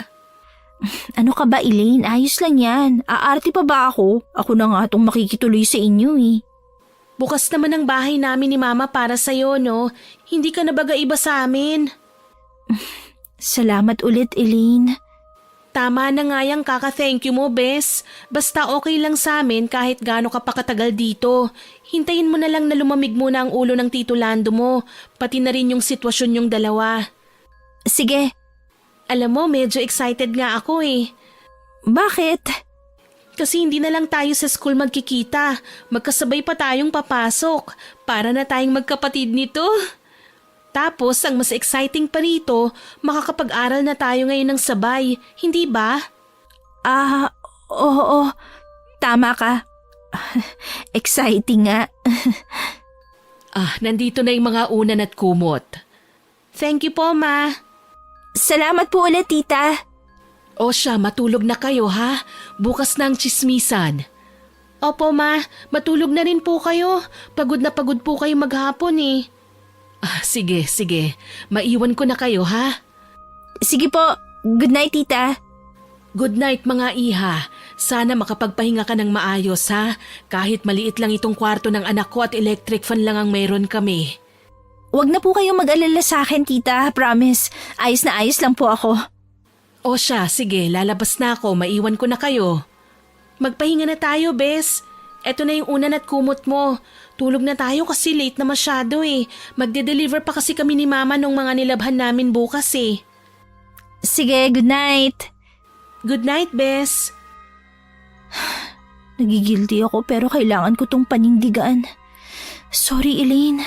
Ano ka ba, Elaine? Ayos lang yan. Aarte pa ba ako? Ako na nga itong makikituloy sa inyo eh. Bukas naman ang bahay namin ni Mama para sa'yo, no? Hindi ka na baga iba sa amin. Salamat ulit, Elaine. Tama na nga yung kaka-thank you mo, Bes. Basta okay lang sa amin kahit gaano ka pa katagal dito. Hintayin mo na lang na lumamig muna ang ulo ng Tito Lando mo, pati na rin yung sitwasyon yung dalawa. Sige. Alam mo, medyo excited nga ako eh. Bakit? Kasi hindi na lang tayo sa school magkikita. Magkasabay pa tayong papasok. Para na tayong magkapatid nito. Tapos, ang mas exciting pa rito, makakapag-aral na tayo ngayon ng sabay, hindi ba? Oo, tama ka. Exciting nga. Nandito na yung mga unan at kumot. Thank you po, Ma. Salamat po ulit, tita. O siya, matulog na kayo ha? Bukas na ang tsismisan. Opo, Ma. Matulog na rin po kayo. Pagod na pagod po kayo maghapon eh. Sige. Maiwan ko na kayo ha? Sige po. Good night, tita. Good night mga iha. Sana makapagpahinga ka ng maayos ha? Kahit maliit lang itong kwarto ng anak ko at electric fan lang ang mayroon kami. Huwag na po kayong mag-alala sa akin, tita. Promise. Ayos na ayos lang po ako. O siya, sige, lalabas na ako. Maiwan ko na kayo. Magpahinga na tayo, Bes. Eto na yung unan at kumot mo. Tulog na tayo kasi late na masyado eh. Magde-deliver pa kasi kami ni Mama nung mga nilabhan namin bukas eh. Sige, good night. Good night, Bes. Nagigilty ako pero kailangan ko tong panindigan. Sorry, Elaine.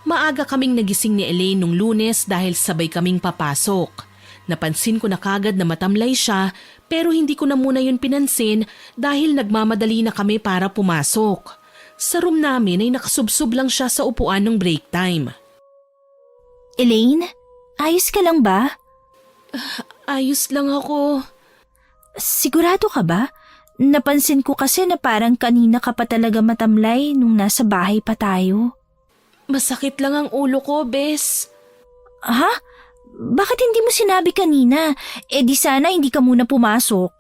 Maaga kaming nagising ni Elaine nung Lunes dahil sabay kaming papasok. Napansin ko na kagad na matamlay siya pero hindi ko na muna yun pinansin dahil nagmamadali na kami para pumasok. Sa room namin ay nakasubsob lang siya sa upuan ng break time. Elaine, ayos ka lang ba? Ayos lang ako. Sigurado ka ba? Napansin ko kasi na parang kanina ka pa talaga matamlay nung nasa bahay pa tayo. Masakit lang ang ulo ko, Bes. Ha? Bakit hindi mo sinabi kanina? Di sana hindi ka muna pumasok.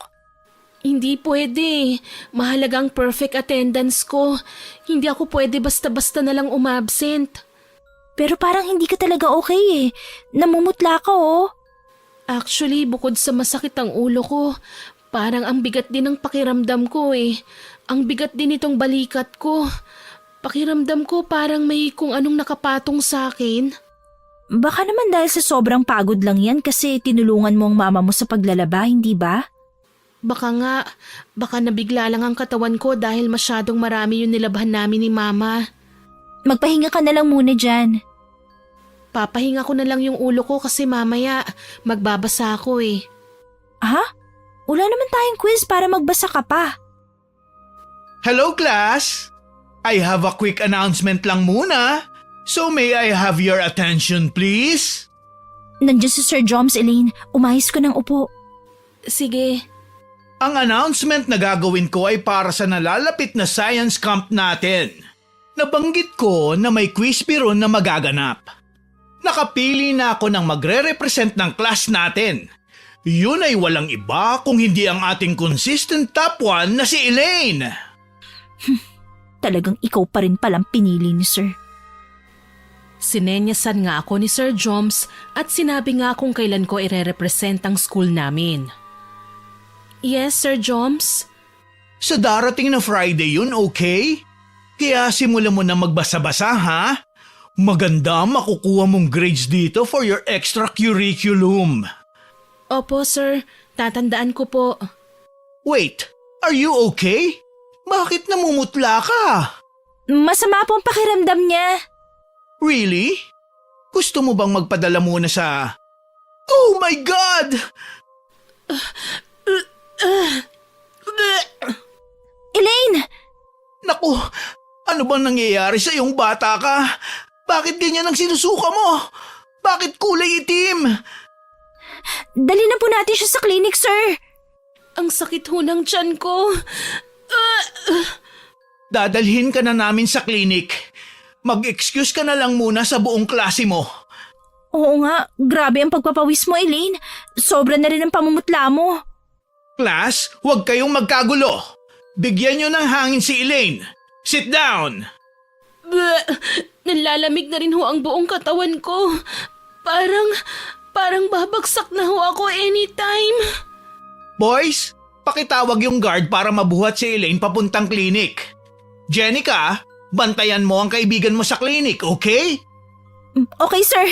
Hindi pwede. Mahalagang perfect attendance ko. Hindi ako pwede basta-basta na lang umabsent. Pero parang hindi ka talaga okay eh. Namumutla ka oh. Actually, bukod sa masakit ang ulo ko, parang ang bigat din ng pakiramdam ko eh. Ang bigat din itong balikat ko. Pakiramdam ko parang may kung anong nakapatong sa akin. Baka naman dahil sa sobrang pagod lang yan kasi tinulungan mo ang mama mo sa paglalaba, hindi ba? Baka nabigla lang ang katawan ko dahil masyadong marami yung nilabhan namin ni Mama. Magpahinga ka na lang muna dyan. Papahinga ko na lang yung ulo ko kasi mamaya magbabasa ako eh. Ha? Wala naman tayong quiz para magbasa ka pa. Hello class! I have a quick announcement lang muna. So may I have your attention please? Nandiyan si Sir Joms, Elaine. Umahis ko ng upo. Sige. Ang announcement na gagawin ko ay para sa nalalapit na science camp natin. Nabanggit ko na may quiz ron na magaganap. Nakapili na ako ng magre-represent ng class natin. Yun ay walang iba kung hindi ang ating consistent top 1 na si Elaine. Talagang ikaw pa rin palang pinili ni Sir. Sinenyasan nga ako ni Sir Joms at sinabi nga kung kailan ko ire-represent ang school namin. Yes, Sir Joms? Sa darating na Friday yun, okay? Kaya simula mo na magbasa-basa ha? Maganda makukuha mong grades dito for your extracurriculum. Opo, Sir. Tatandaan ko po. Wait, are you okay? Bakit namumutla ka? Masama po ang pakiramdam niya. Really? Gusto mo bang magpadala muna sa... Oh my God! Elaine! Naku, ano bang nangyayari sa iyong bata ka? Bakit ganyan ang sinusuka mo? Bakit kulay itim? Dali na po natin siya sa clinic, sir. Ang sakit ho ng tiyan ko. Dadalhin ka na namin sa klinik. Mag-excuse ka na lang muna sa buong klase mo. Oo nga, grabe ang pagpapawis mo, Elaine. Sobra na rin ang pamumutla mo. Class, huwag kayong magkagulo. Bigyan niyo ng hangin si Elaine. Sit down! Nalalamig na rin ho ang buong katawan ko. Parang babagsak na ho ako anytime. Boys, pakitawag yung guard para mabuhat si Elaine papuntang klinik. Jenica, bantayan mo ang kaibigan mo sa klinik, okay? Okay, sir.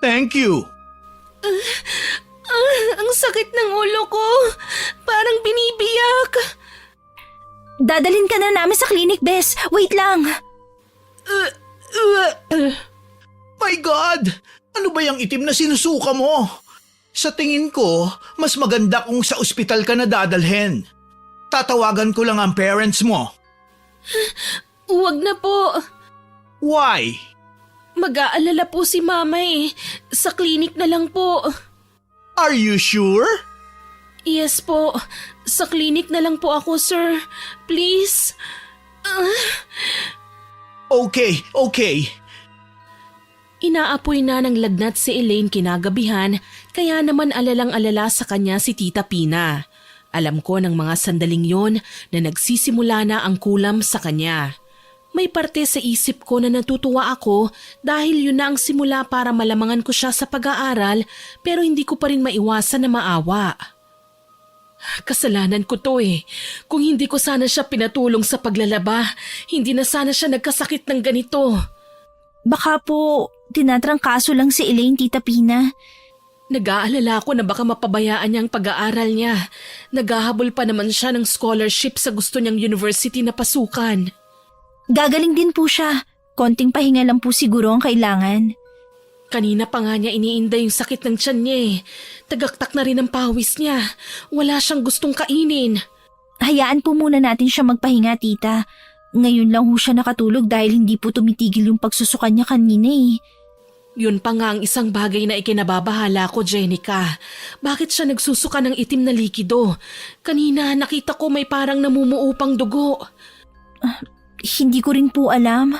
Thank you. Ang sakit ng ulo ko. Parang binibiyak. Dadalhin ka na namin sa clinic, Bes. Wait lang. My God! Ano ba yung itim na sinusuka mo? Sa tingin ko, mas maganda kung sa ospital ka na dadalhin. Tatawagan ko lang ang parents mo. Huwag na po. Why? Mag-aalala po si Mama eh. Sa klinik na lang po. Are you sure? Yes po. Sa klinik na lang po ako, sir. Please. Okay. Inaapoy na ng lagnat si Elaine kinagabihan, kaya naman alalang-alala sa kanya si Tita Pina. Alam ko ng mga sandaling yon na nagsisimula na ang kulam sa kanya. May parte sa isip ko na natutuwa ako dahil yun na ang simula para malamangan ko siya sa pag-aaral, pero hindi ko pa rin maiwasan na maawa. Kasalanan ko to eh. Kung hindi ko sana siya pinatulong sa paglalaba, hindi na sana siya nagkasakit ng ganito. Baka po, tinatrangkaso lang si Elaine, Tita Pina. Nag-aalala ako na baka mapabayaan niya ang pag-aaral niya. Naghahabol pa naman siya ng scholarship sa gusto niyang university na pasukan. Gagaling din po siya. Konting pahinga lang po siguro ang kailangan. Kanina pa nga niya iniinda yung sakit ng tiyan niya eh. Tagaktak na rin ang pawis niya. Wala siyang gustong kainin. Hayaan po muna natin siya magpahinga, Tita. Ngayon lang ho siya nakatulog dahil hindi po tumitigil yung pagsusukan niya kanina eh. Yun pa nga ang isang bagay na ikinababahala ko, Jenica. Bakit siya nagsusuka ng itim na likido? Kanina nakita ko may parang namumuupang dugo. Hindi ko rin po alam.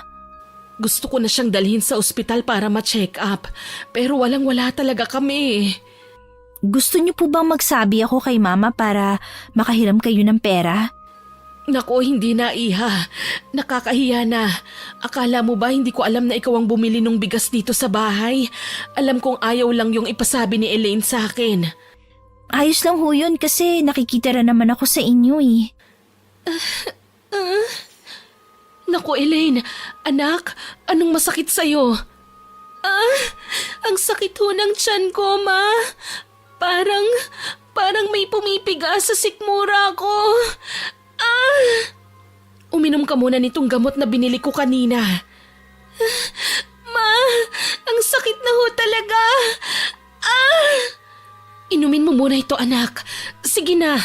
Gusto ko na siyang dalhin sa ospital para ma-check up. Pero walang-wala talaga kami. Gusto niyo po bang magsabi ako kay Mama para makahiram kayo ng pera? Nako, hindi na, Iha. Nakakahiya na. Akala mo ba hindi ko alam na ikaw ang bumili ng bigas dito sa bahay? Alam kong ayaw lang yung ipasabi ni Elaine sa akin. Ayos lang ho yun kasi nakikita rin naman ako sa inyo eh. Nako, Elaine. Anak, anong masakit sa'yo? Ang sakit ho ng tiyan ko, Ma. Parang may pumipiga sa sikmura ko. Uminom ka muna nitong gamot na binili ko kanina. Ma, ang sakit na ho talaga. Inumin mo muna ito, anak. Sige na.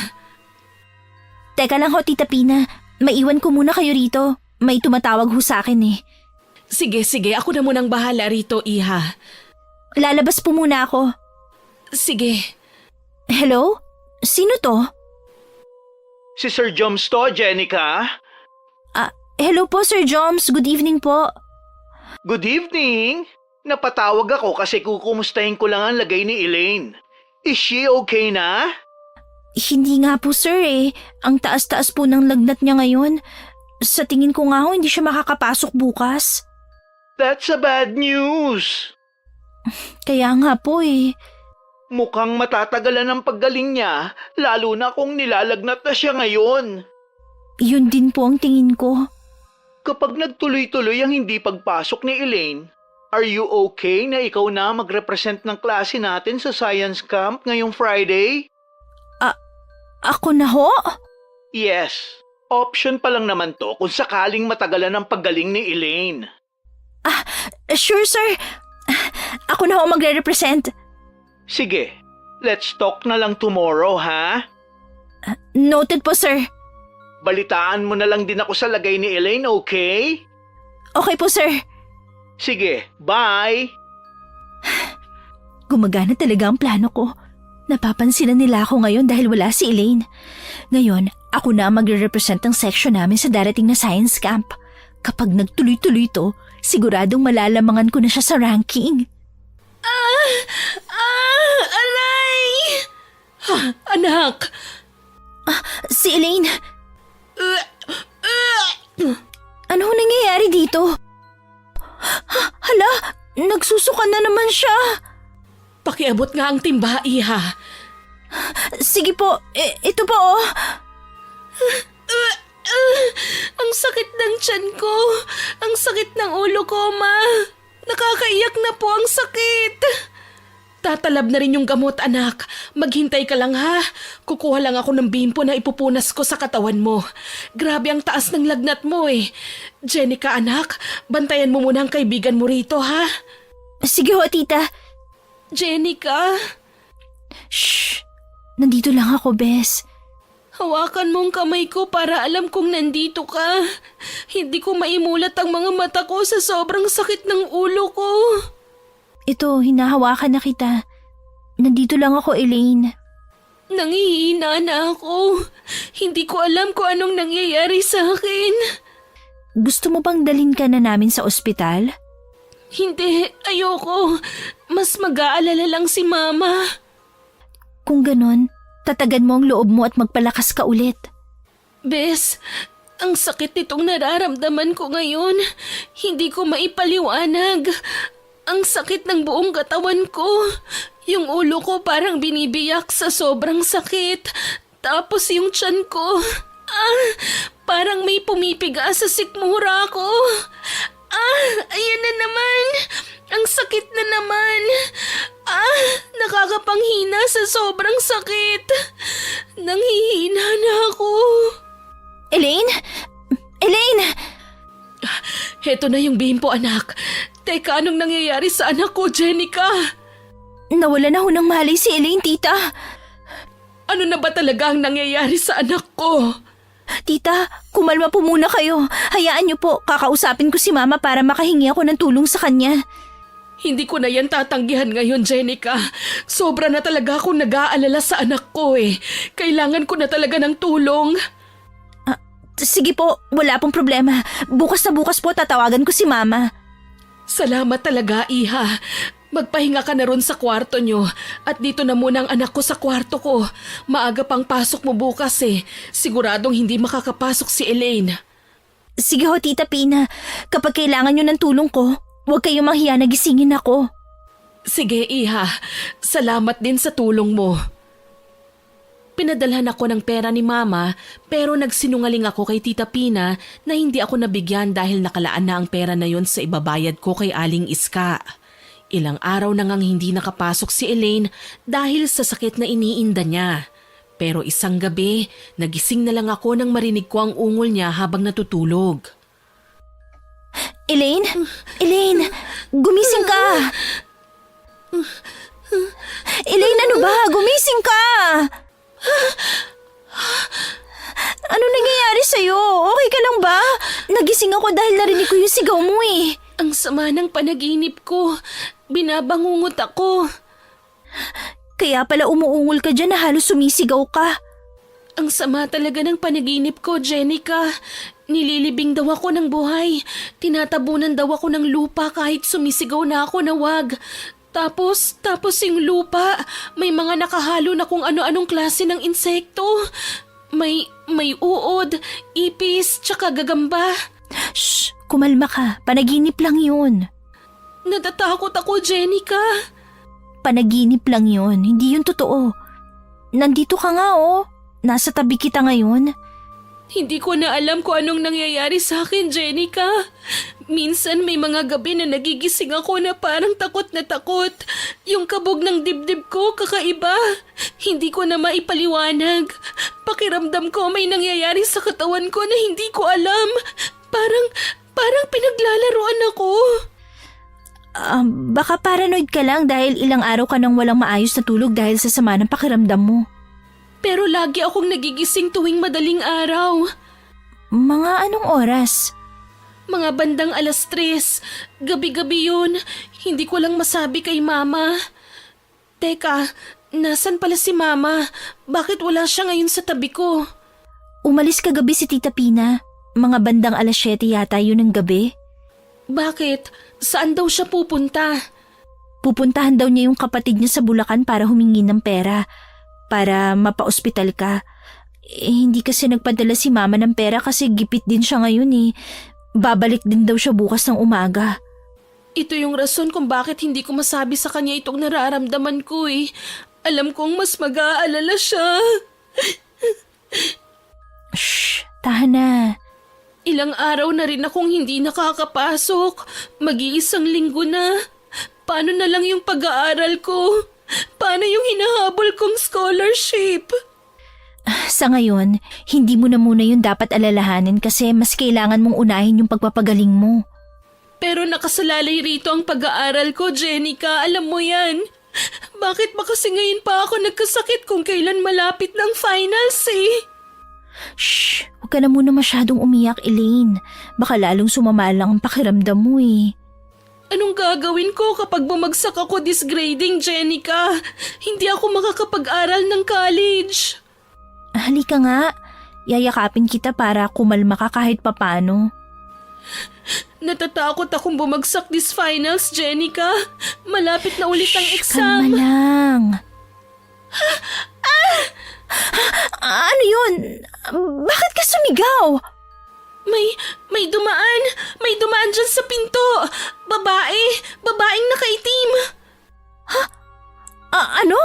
Teka lang ho, Tita Pina. Maiwan ko muna kayo rito. May tumatawag ho sa akin eh. Sige. Ako na munang bahala rito, Iha. Lalabas po muna ako. Sige. Hello? Sino to? Si Sir Joms to, Jenica. Hello po, Sir Joms. Good evening po. Good evening. Napatawag ako kasi kukumustahin ko lang ang lagay ni Elaine. Is she okay na? Hindi nga po, sir eh. Ang taas-taas po ng lagnat niya ngayon. Sa tingin ko nga ho, hindi siya makakapasok bukas. That's a bad news. Kaya nga po eh. Mukhang matatagalan ang paggaling niya, lalo na kung nilalagnat na siya ngayon. Yun din po ang tingin ko. Kapag nagtuloy-tuloy ang hindi pagpasok ni Elaine, are you okay na ikaw na mag-represent ng klase natin sa science camp ngayong Friday? Ako na ho? Yes. Option pa lang naman to kung sakaling matagalan ang paggaling ni Elaine. Sure, sir. Ako na ho magre-represent. Sige, let's talk na lang tomorrow, ha? Noted po, sir. Balitaan mo na lang din ako sa lagay ni Elaine, okay? Okay po, sir. Sige, bye! Gumagana talaga ang plano ko. Napapansinan nila ako ngayon dahil wala si Elaine. Ngayon, ako na ang magre-represent ng section namin sa darating na science camp. Kapag nagtuloy-tuloy to, siguradong malalamangan ko na siya sa ranking. Aray! Anak! Si Elaine! Ano nangyayari dito? Hala, nagsusuka na naman siya. Pakiabot nga ang timba, Iha. Sige po, ito po oh. Ang sakit ng tiyan ko. Ang sakit ng ulo ko, Ma. Nakakaiyak na po ang sakit. Tatalab na rin yung gamot, anak. Maghintay ka lang, ha? Kukuha lang ako ng bimpo na ipupunas ko sa katawan mo. Grabe ang taas ng lagnat mo eh. Jenica, anak, bantayan mo muna ang kaibigan mo rito, ha? Sige ho, tita. Jenica, Shh! Nandito lang ako, Bes. hawakan mo ang kamay ko para alam kong nandito ka. Hindi ko maimulat ang mga mata ko sa sobrang sakit ng ulo ko. Ito, hinahawakan na kita. Nandito lang ako, Elaine. Nangihina na ako. Hindi ko alam kung anong nangyayari sa akin. Gusto mo bang dalhin ka na namin sa ospital? Hindi, ayoko. Mas mag-aalala lang si Mama. Kung ganon, tatagan mo ang loob mo at magpalakas ka ulit. Bes, ang sakit nitong nararamdaman ko ngayon. Hindi ko maipaliwanag. Ang sakit ng buong katawan ko. Yung ulo ko parang binibiyak sa sobrang sakit. Tapos yung tiyan ko, parang may pumipiga sa sikmura ko. Ayan na naman. Ang sakit na naman. Nakakapanghina sa sobrang sakit. Nanghihina na ako. Elaine? Elaine! Heto na yung bimpo, anak. Teka, anong nangyayari sa anak ko, Jenica? Nawala na ho ng malay si Elaine, tita. Ano na ba talaga ang nangyayari sa anak ko? Tita, kumalma po muna kayo. Hayaan niyo po, kakausapin ko si Mama para makahingi ako ng tulong sa kanya. Hindi ko na yan tatanggihan ngayon, Jenica. Sobra na talaga akong nag-aalala sa anak ko eh. Kailangan ko na talaga ng tulong. Sige po, wala pong problema. Bukas na bukas po tatawagan ko si Mama. Salamat talaga, Iha. Magpahinga ka na ron sa kwarto nyo. At dito na muna ang anak ko sa kwarto ko. Maaga pang pasok mo bukas eh. Siguradong hindi makakapasok si Elaine. Sige ho, Tita Pina. Kapag kailangan niyo ng tulong ko, huwag kayong mahiya na gisingin ako. Sige, Iha. Salamat din sa tulong mo. Pinadalhan ako ng pera ni Mama pero nagsinungaling ako kay Tita Pina na hindi ako nabigyan dahil nakalaan na ang pera na yon sa ibabayad ko kay Aling Iska. Ilang araw na ngang hindi nakapasok si Elaine dahil sa sakit na iniinda niya. Pero isang gabi, nagising na lang ako nang marinig ko ang ungol niya habang natutulog. Elaine? Elaine! Gumising ka! Elaine, ano ba? Gumising ka! Ano nangyayari sa'yo? Okay ka lang ba? Nagising ako dahil narinig ko yung sigaw mo eh. Ang sama ng panaginip ko. Binabangungot ako. Kaya pala umuungol ka dyan na halos sumisigaw ka. Ang sama talaga ng panaginip ko, Jenica. Nililibing daw ako ng buhay. Tinatabunan daw ako ng lupa kahit sumisigaw na ako na wag. Tapos yung lupa, may mga nakahalo na kung ano-anong klase ng insekto. May uod, ipis, tsaka gagamba. Shh! Kumalma ka. Panaginip lang yun. Natatakot ako, Jenica. Panaginip lang yun. Hindi yun totoo. Nandito ka nga oh. Nasa tabi kita ngayon. Hindi ko na alam kung anong nangyayari sa akin, Jenica. Minsan may mga gabi na nagigising ako na parang takot na takot. Yung kabog ng dibdib ko kakaiba. Hindi ko na maipaliwanag. Pakiramdam ko may nangyayari sa katawan ko na hindi ko alam. Parang pinaglalaroan ako. Baka paranoid ka lang dahil ilang araw ka nang walang maayos na tulog dahil sa sama ng pakiramdam mo. Pero lagi akong nagigising tuwing madaling araw. Mga anong oras? Mga bandang 3:00. Gabi-gabi yun. Hindi ko lang masabi kay Mama. Teka, nasan pala si Mama? Bakit wala siya ngayon sa tabi ko? Umalis kagabi si Tita Pina. Mga bandang 7:00 yata yun ng gabi. Bakit? Saan daw siya pupunta? Pupuntahan daw niya yung kapatid niya sa Bulacan para humingi ng pera. Para mapa-ospital ka. Hindi kasi nagpadala si Mama ng pera kasi gipit din siya ngayon eh. Babalik din daw siya bukas ng umaga. Ito yung rason kung bakit hindi ko masabi sa kanya itong nararamdaman ko eh. Alam kong mas mag-aalala siya. Shh, tahan na. Ilang araw na rin akong hindi nakakapasok. Mag-iisang linggo na. Paano na lang yung pag-aaral ko? Paano yung hinahabol kong scholarship? Sa ngayon, hindi mo na muna yun dapat alalahanin kasi mas kailangan mong unahin yung pagpapagaling mo. Pero nakasalalay rito ang pag-aaral ko, Jenica. Alam mo yan. Bakit ba kasi ngayon pa ako nagkasakit kung kailan malapit ng finals eh? Shh! Huwag ka na muna masyadong umiyak, Elaine. Baka lalong sumama lang ang pakiramdam mo eh. Anong gagawin ko kapag bumagsak ako this grading, Jenica? Hindi ako makakapag-aral ng college. Halika nga. Yayakapin kita para kumalma ka kahit papano. Natatakot akong bumagsak this finals, Jenica. Malapit na ulit ang Kalma exam. lang. Ano yun? Bakit ka sumigaw? May dumaan. May dumaan dyan sa pinto. Babaeng nakaitim. Ano?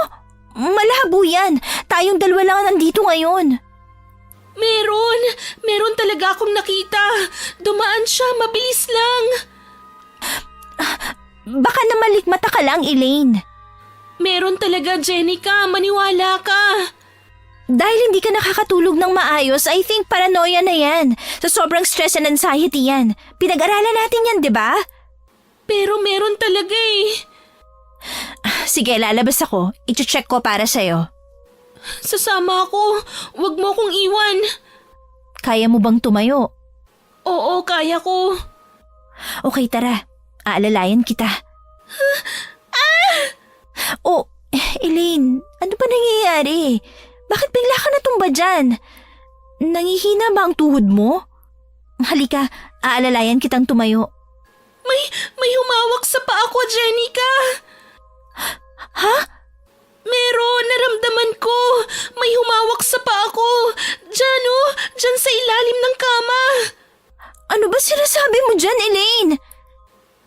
Malabo yan. Tayong dalawa lang nandito ngayon. Meron talaga akong nakita. Dumaan siya, mabilis lang. Baka namalikmata ka lang, Elaine. Meron talaga, Jenica. Maniwala ka. Dahil hindi ka nakakatulog ng maayos, I think paranoia na yan. Sa sobrang stress and anxiety yan. Pinag-aralan natin yan, di ba? Pero meron talaga eh. Sige, lalabas ako. I-check ko para sa'yo. Sasama ako. Huwag mo akong iwan. Kaya mo bang tumayo? Oo, kaya ko. Okay, tara. Aalalayan kita. Oh, Elaine, ano ba nangyayari? Bakit bigla ka natumba dyan? Nangihina ba ang tuhod mo? Halika, aalalayan kitang tumayo. May humawak sa paa ko, Jenica. Ha? Meron, naramdaman ko. May humawak sa paa ko. Diyan oh, diyan sa ilalim ng kama. Ano ba sinasabi mo dyan, Elaine?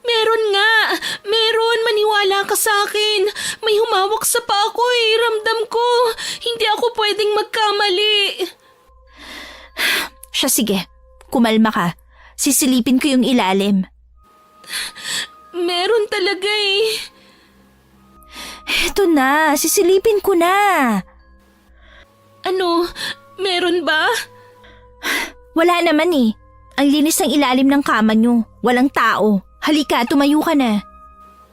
Meron nga. Meron, maniwala ka sa akin. May humawak sa paa ko eh, ramdam ko. Hindi ako pwedeng magkamali. Siya, sige. Kumalma ka. Sisilipin ko yung ilalim. Meron talaga eh. Eto na, sisilipin ko na. Ano? Meron ba? Wala naman eh. Ang linis ng ilalim ng kama nyo. Walang tao. Halika, tumayo ka na.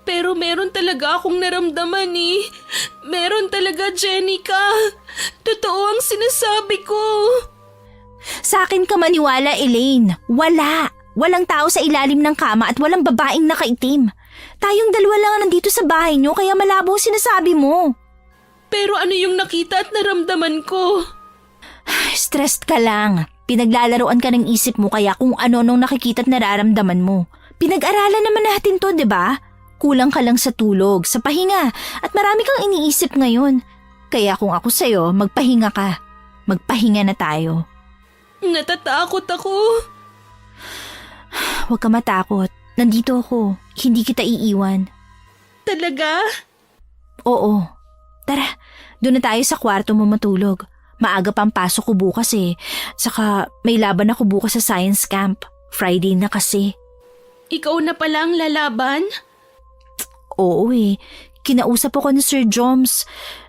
Pero meron talaga akong naramdaman eh. Meron talaga, Jenica. Totoo ang sinasabi ko. Sa akin ka maniwala, Elaine. Wala. Walang tao sa ilalim ng kama at walang babaeng nakaitim. Tayong dalawa lang nandito sa bahay nyo kaya malabo ang sinasabi mo. Pero ano yung nakita at naramdaman ko? Stressed ka lang. Pinaglalaroan ka ng isip mo kaya kung ano-anong nakikita at nararamdaman mo. Pinag-aralan naman natin to, di ba? Kulang ka lang sa tulog, sa pahinga, at marami kang iniisip ngayon. Kaya kung ako sa'yo, magpahinga ka. Magpahinga na tayo. Natatakot ako. Huwag ka matakot. Nandito ako. Hindi kita iiwan. Talaga? Oo. Tara, doon na tayo sa kwarto mo matulog. Maaga pa ang pasok ko bukas eh. Saka may laban ako bukas sa science camp. Friday na kasi. Ikaw na pala ang lalaban? Oo eh. Kinausap ako ni Sir Joms.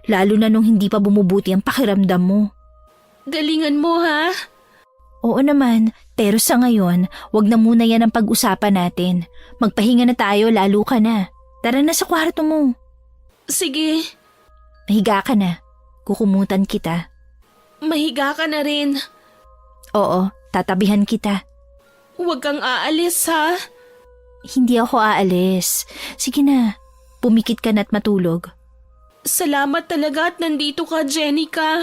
Lalo na nung hindi pa bumubuti ang pakiramdam mo. Galingan mo ha? Oo naman, pero sa ngayon, wag na muna yan ang pag-usapan natin. Magpahinga na tayo, lalo ka na. Tara na sa kwarto mo. Sige, Mahiga ka na. Kukumutan kita. mahiga ka na rin. Oo, tatabihan kita. Huwag kang aalis ha? Hindi ako aalis. Sige na, pumikit ka na at matulog. Salamat talaga at nandito ka, Jenica.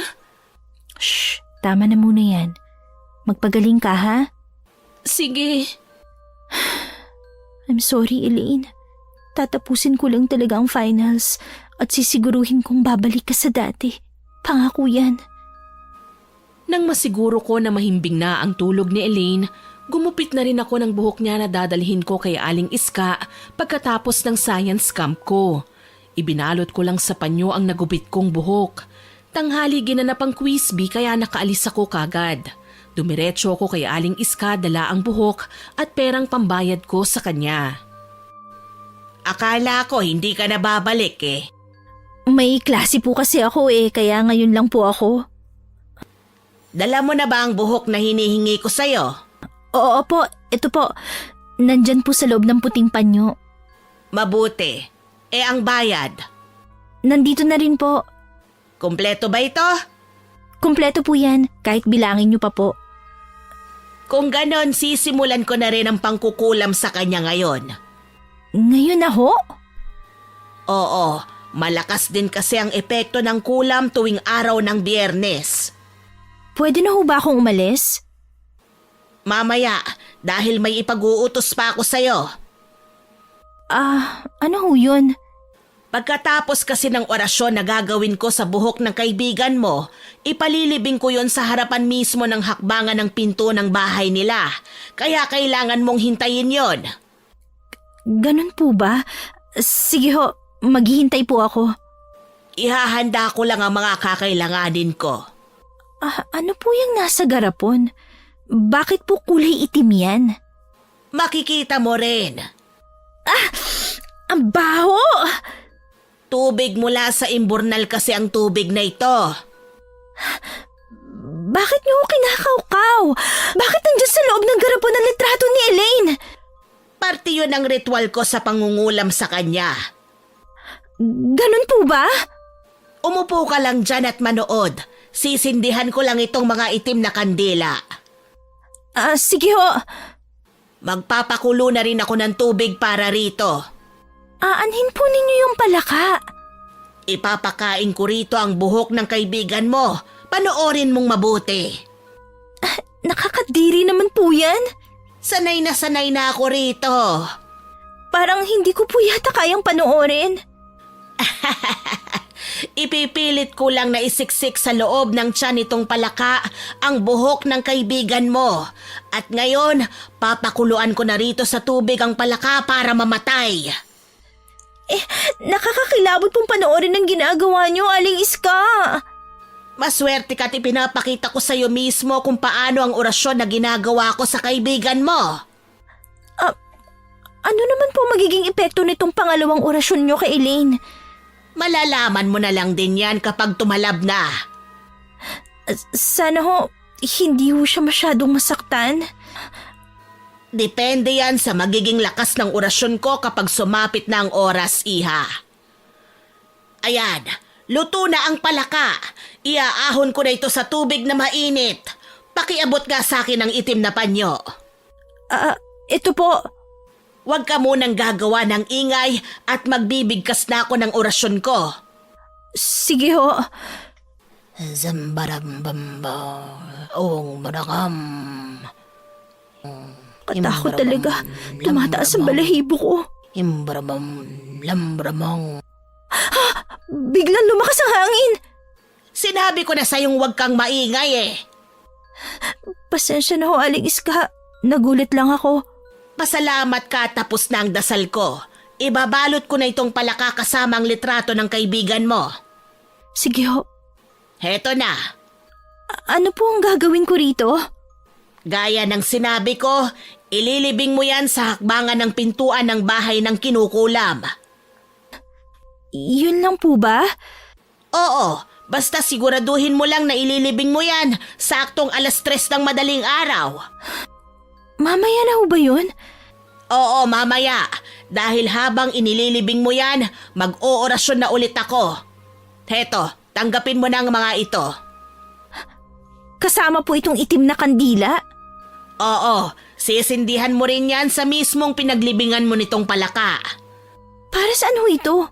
Shh, tama na muna yan. Magpagaling ka, ha? Sige. I'm sorry, Elaine. Tatapusin ko lang talaga ang finals at sisiguruhin kong babalik ka sa dati. Pangako yan. Nang masiguro ko na mahimbing na ang tulog ni Elaine, gumupit na rin ako ng buhok niya na dadalhin ko kay Aling Iska pagkatapos ng science camp ko. Ibinalot ko lang sa panyo ang nagupit kong buhok. Tanghali ginanap ang quiz bee kaya nakaalis ako kagad. Dumiretso ako kay Aling Iska, dala ang buhok at perang pambayad ko sa kanya. Akala ko hindi ka na babalik eh. May klase po kasi ako kaya ngayon lang po ako. Dala mo na ba ang buhok na hinihingi ko sa'yo? Oo po, ito po. Nandyan po sa loob ng puting panyo. Mabuti. Ang bayad? Nandito na rin po. Kumpleto ba ito? Kumpleto po yan, kahit bilangin niyo pa po. Kung ganon, sisimulan ko na rin ang pangkukulam sa kanya ngayon. Ngayon na ho? Oo, malakas din kasi ang epekto ng kulam tuwing araw ng Biyernes. Pwede na ho ba akong umalis? Mamaya, dahil may ipag-uutos pa ako sa'yo. Ano ho yun? Pagkatapos kasi ng orasyon na gagawin ko sa buhok ng kaibigan mo, ipalilibing ko yon sa harapan mismo ng hakbangan ng pinto ng bahay nila. Kaya kailangan mong hintayin yon. Ganun po ba? Sige ho, maghihintay po ako. Ihahanda ko lang ang mga kakailanganin ko. Ano po yung nasa garapon? Bakit po kulay itim yan? Makikita mo rin. Ang baho! Tubig mula sa imburnal kasi ang tubig na ito. Bakit niyo ako kinakaukaw? Bakit nandiyan sa loob ng garapon ang litrato ni Elaine? Parte yun ang ritual ko sa pangungulam sa kanya. Ganun po ba? Umupo ka lang dyan at manood. Sisindihan ko lang itong mga itim na kandila. Sige ho. Magpapakulo na rin ako ng tubig para rito. Aanhin po ninyo yung palaka. Ipapakain ko rito ang buhok ng kaibigan mo. Panoorin mong mabuti. Nakakadiri naman po yan. Sanay na ako rito. Parang hindi ko po yata kayang panoorin. Ipipilit ko lang na isiksik sa loob ng tiyan nitong palaka ang buhok ng kaibigan mo. At ngayon, papakuluan ko na rito sa tubig ang palaka para mamatay. Nakakakilabot pong panoorin ang ginagawa niyo, Aling Iska. Maswerte ka't ipinapakita ko sa'yo mismo kung paano ang orasyon na ginagawa ko sa kaibigan mo. Ano naman po magiging epekto nitong pangalawang orasyon niyo kay Elaine? Malalaman mo na lang din yan kapag tumalab na. Sana ho, hindi ho siya masyadong masaktan. Depende yan sa magiging lakas ng orasyon ko kapag sumapit na ang oras, iha. Ayan, luto na ang palaka. Iaahon ko na ito sa tubig na mainit. Pakiabot nga sa akin ang itim na panyo. Ito po. Huwag ka munang gagawa ng ingay at magbibigkas na ako ng orasyon ko. Sige ho. Zambarambamba, ong marakam. Katakot talaga. Tumataas ang balahibo ko. Imbrabam, lambramang. Biglang lumakas ang hangin. Sinabi ko na sa'yong huwag kang maingay eh. Pasensya na ho, Aling Iska. Nagulat lang ako. Pasalamat ka tapos na ang dasal ko. Ibabalot ko na itong palaka kasama ang litrato ng kaibigan mo. Sige ho. Heto na. Ano po ang gagawin ko rito? Gaya ng sinabi ko, ililibing mo yan sa hakbangan ng pintuan ng bahay ng kinukulam. Yun lang po ba? Oo, basta siguraduhin mo lang na ililibing mo yan saktong 3:00 ng madaling araw. Mamaya na ho ba yun? Oo, mamaya. Dahil habang inililibing mo yan, mag-oorasyon na ulit ako. Heto, tanggapin mo na ang mga ito. Kasama po itong itim na kandila? Oo, sisindihan mo rin yan sa mismong pinaglibingan mo nitong palaka. Para saan ho ito?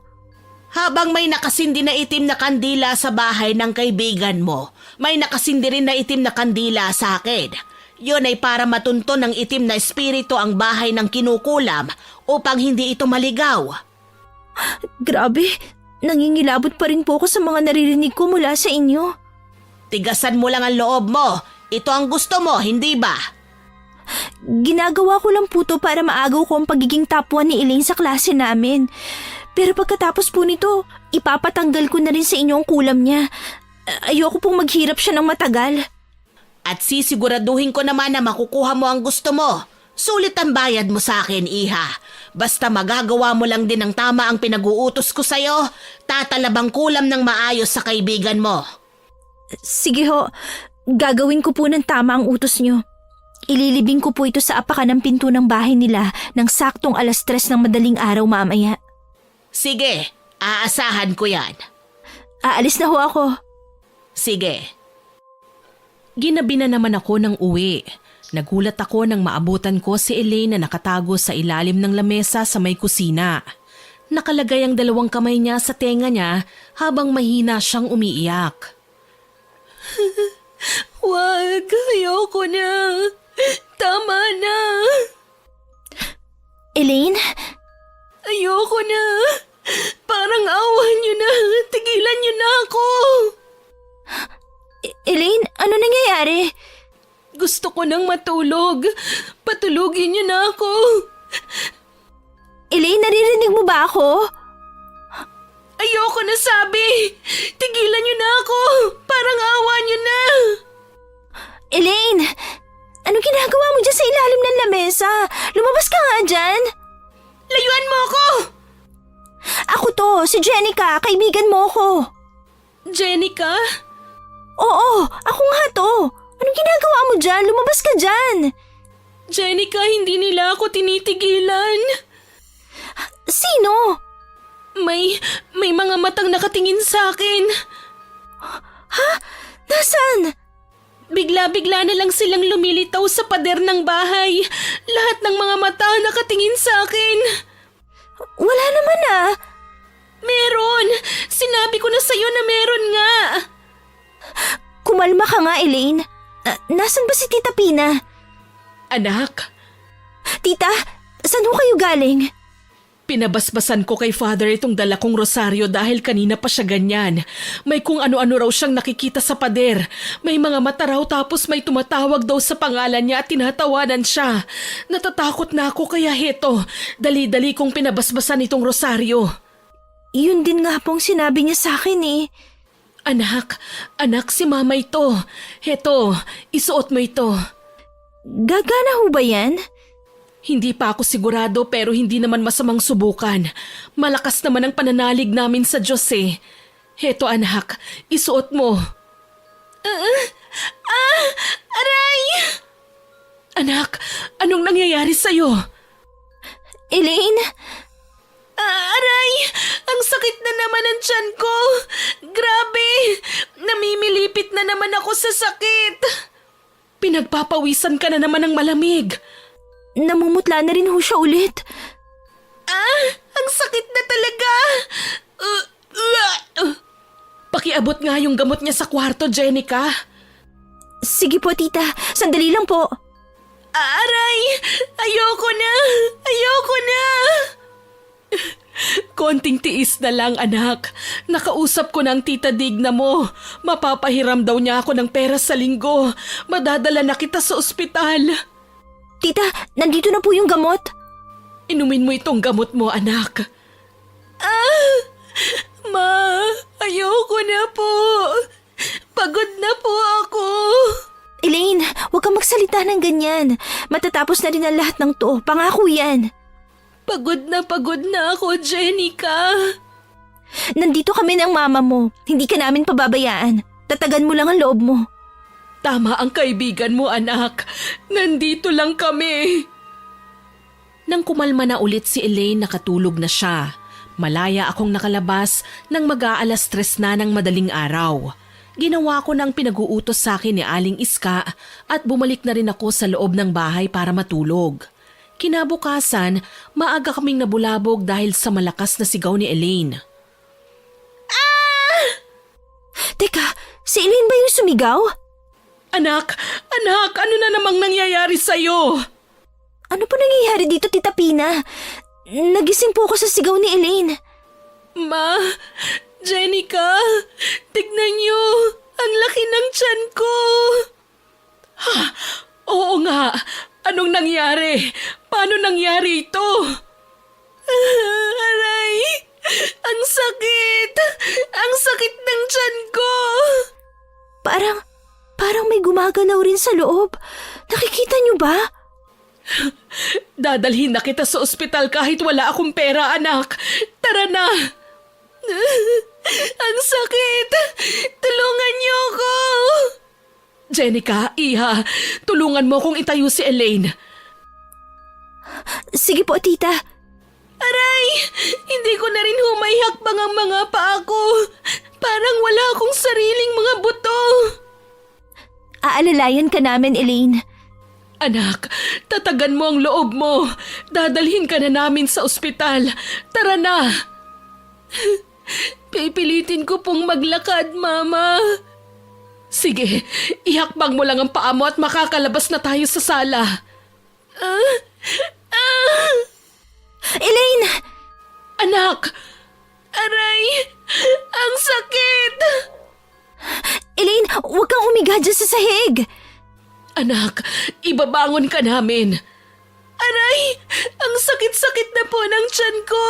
Habang may nakasindi na itim na kandila sa bahay ng kaibigan mo, may nakasindi rin na itim na kandila sa akin. Yun ay para matunton ng itim na espiritu ang bahay ng kinukulam upang hindi ito maligaw. Grabe, nangingilabot pa rin po ako sa mga naririnig ko mula sa inyo. Tigasan mo lang ang loob mo. Ito ang gusto mo, hindi ba? Ginagawa ko lang po to para maagaw ko ang pagiging top 1 ni Elaine sa klase namin. Pero pagkatapos po nito, ipapatanggal ko na rin sa inyo ang kulam niya. Ayoko pong maghirap siya ng matagal. At sisiguraduhin ko naman na makukuha mo ang gusto mo. Sulit ang bayad mo sa akin, iha. Basta magagawa mo lang din ng tama ang pinag-uutos ko sa'yo, tatalabang kulam ng maayos sa kaibigan mo. Sige ho, gagawin ko po ng tama ang utos niyo. Ililibing ko po ito sa apakan ng pinto ng bahay nila ng saktong 3:00 ng madaling araw mamaya. Sige, aasahan ko yan. Aalis na ho ako. Sige. Ginabi na naman ako ng uwi. Nagulat ako nang maabutan ko si Elaine na nakatago sa ilalim ng lamesa sa may kusina. Nakalagay ang 2 kamay niya sa tenga niya habang mahina siyang umiiyak. Wag, ayoko na. Tama na. Elaine? Ayoko na. Parang awan niyo na. Tigilan niyo na ako. Elaine, ano nangyayari? Gusto ko nang matulog. Patulugin niyo na ako. Elaine, naririnig mo ba ako? Ayoko na sabi. Tigilan niyo na ako. Parang awa niyo na. Elaine, anong ginagawa mo dyan sa ilalim ng lamesa? Lumabas ka nga dyan. Layuan mo ako. Ako to, si Jenica, kaibigan mo ko. Jenica? Oo, ako nga to. Anong ginagawa mo dyan? Lumabas ka dyan. Jenica, hindi nila ako tinitigilan. Sino? May mga matang nakatingin sa akin. Ha? Nasaan? Bigla-bigla na lang silang lumilitaw sa pader ng bahay. Lahat ng mga mata nakatingin sa akin. Wala naman ah. Meron! Sinabi ko na sa'yo na meron nga. Kumalma ka nga, Elaine. Nasaan ba si Tita Pina? Anak, Tita, saan ho kayo galing? pinabasbasan ko kay Father itong dala kong rosaryo dahil kanina pa siya ganyan. May kung ano-ano raw siyang nakikita sa pader. May mga mata raw tapos may tumatawag daw sa pangalan niya at tinatawanan siya. Natatakot na ako kaya heto, dali-dali kong pinabasbasan itong rosaryo. Yun din nga pong sinabi niya sa akin eh. Anak si mama ito. Heto, isuot mo ito. Gagana ho ba yan? Hindi pa ako sigurado pero hindi naman masamang subukan. Malakas naman ang pananalig namin sa Diyos eh. Heto anak, isuot mo. Aray! Anak, anong nangyayari sa'yo? Elaine? Aray! Ang sakit na naman ang tiyan ko! Grabe! Namimilipit na naman ako sa sakit! Pinagpapawisan ka na naman ng malamig. Namumutla na rin ho siya ulit. Ang sakit na talaga! Pakiabot nga yung gamot niya sa kwarto, Jenica. Sige po, tita. Sandali lang po. Aray! Ayoko na! Ayoko na! Konting tiis na lang, anak. Nakausap ko ng tita Digna mo. Mapapahiram daw niya ako ng pera sa linggo. Madadala na kita sa ospital. Tita, nandito na po yung gamot. Inumin mo itong gamot mo, anak. Ma, ayoko na po. Pagod na po ako. Elaine, huwag kang magsalita ng ganyan. Matatapos na rin ang lahat ng to. Pangako yan. Pagod na ako, Jenica. Nandito kami ng mama mo. Hindi ka namin pababayaan. Tatagan mo lang ang loob mo. Tama ang kaibigan mo, anak. Nandito lang kami. Nang kumalma na ulit si Elaine, nakatulog na siya. Malaya akong nakalabas nang mag-aalas-3 na ng madaling araw. Ginawa ko ng pinag-uutos sa akin ni Aling Iska at bumalik na rin ako sa loob ng bahay para matulog. Kinabukasan, maaga kaming nabulabog dahil sa malakas na sigaw ni Elaine. Teka, si Elaine ba yung sumigaw? Anak, ano na namang nangyayari sa'yo? Ano po nangyayari dito, Tita Pina? Nagising po ako sa sigaw ni Elaine. Ma, Jenica, tignan niyo, ang laki ng tiyan ko. Ha, oo nga, anong nangyari? Paano nangyari ito? Aray, ang sakit! Ang sakit ng tiyan ko! Parang may gumagalaw rin sa loob. Nakikita niyo ba? Dadalhin na kita sa ospital kahit wala akong pera, anak. Tara na! Ang sakit! Tulungan niyo ako! Jenica, Iha, tulungan mo akong itayo si Elaine. Sige po, tita. Aray! Hindi ko na rin humayhakbang ang mga paa ko. Parang wala akong sariling mga buto. Aalalayan ka namin, Elaine. Anak, tatagan mo ang loob mo. Dadalhin ka na namin sa ospital. Tara na! Pipilitin ko pong maglakad, Mama. Sige, ihakbang mo lang ang paa mo at makakalabas na tayo sa sala. Elaine! Anak! Aray! Ang sakit! Elaine, huwag kang umiga dyan sa sahig. Anak, ibabangon ka namin. Aray! Ang sakit-sakit na po ng tiyan ko.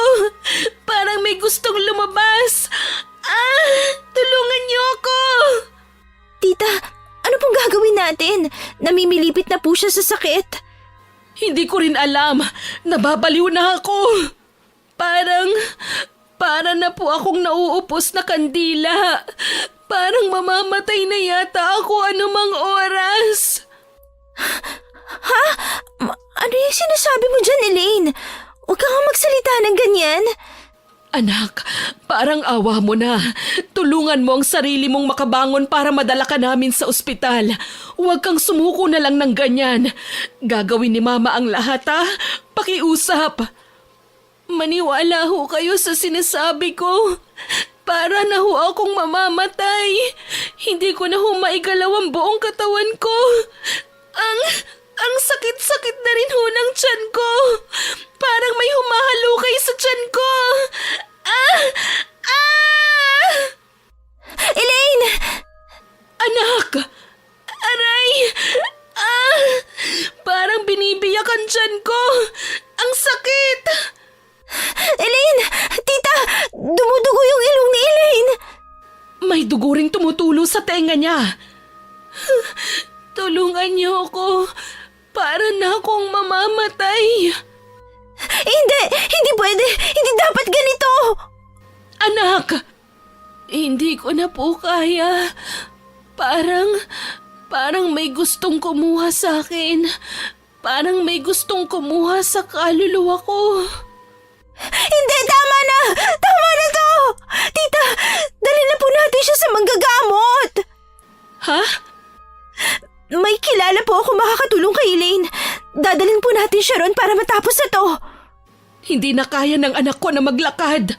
Parang may gustong lumabas. Tulungan niyo ako! Tita, ano pong gagawin natin? Namimilipit na po siya sa sakit. Hindi ko rin alam. Nababaliw na ako. Para na po akong nauupos na kandila. Parang mamamatay na yata ako anumang oras. Ano yung sinasabi mo dyan, Elaine? Huwag ka nga magsalita ng ganyan. Anak, parang awa mo na. Tulungan mo ang sarili mong makabangon para madala ka namin sa ospital. Huwag kang sumuko na lang ng ganyan. Gagawin ni Mama ang lahat, ha? Pakiusap. Maniwala ho kayo sa sinasabi ko. Para na ho akong mamamatay. Hindi ko na ho maigalaw ang buong katawan ko. Ang sakit-sakit na rin ho ng tiyan ko. Parang may humahalukay sa tiyan ko. Elaine! Anak! Aray! Parang binibiyak ang tiyan ko. Ang sakit! Elaine! Tita! Dumudugo yung ilong ni Elaine! May dugo ring tumutulo sa tenga niya. Tulungan niyo ako. Para na akong mamamatay. Hindi! Hindi pwede! Hindi dapat ganito! Anak! Hindi ko na po kaya. Parang may gustong kumuha sa akin. Parang may gustong kumuha sa kaluluwa ko. Hindi! Tama na! Tama na to! Tita! Dali na po natin siya sa manggagamot! Ha? May kilala po ako makakatulong kay Elaine. Dadalhin po natin siya ron para matapos na to. Hindi na kaya ng anak ko na maglakad.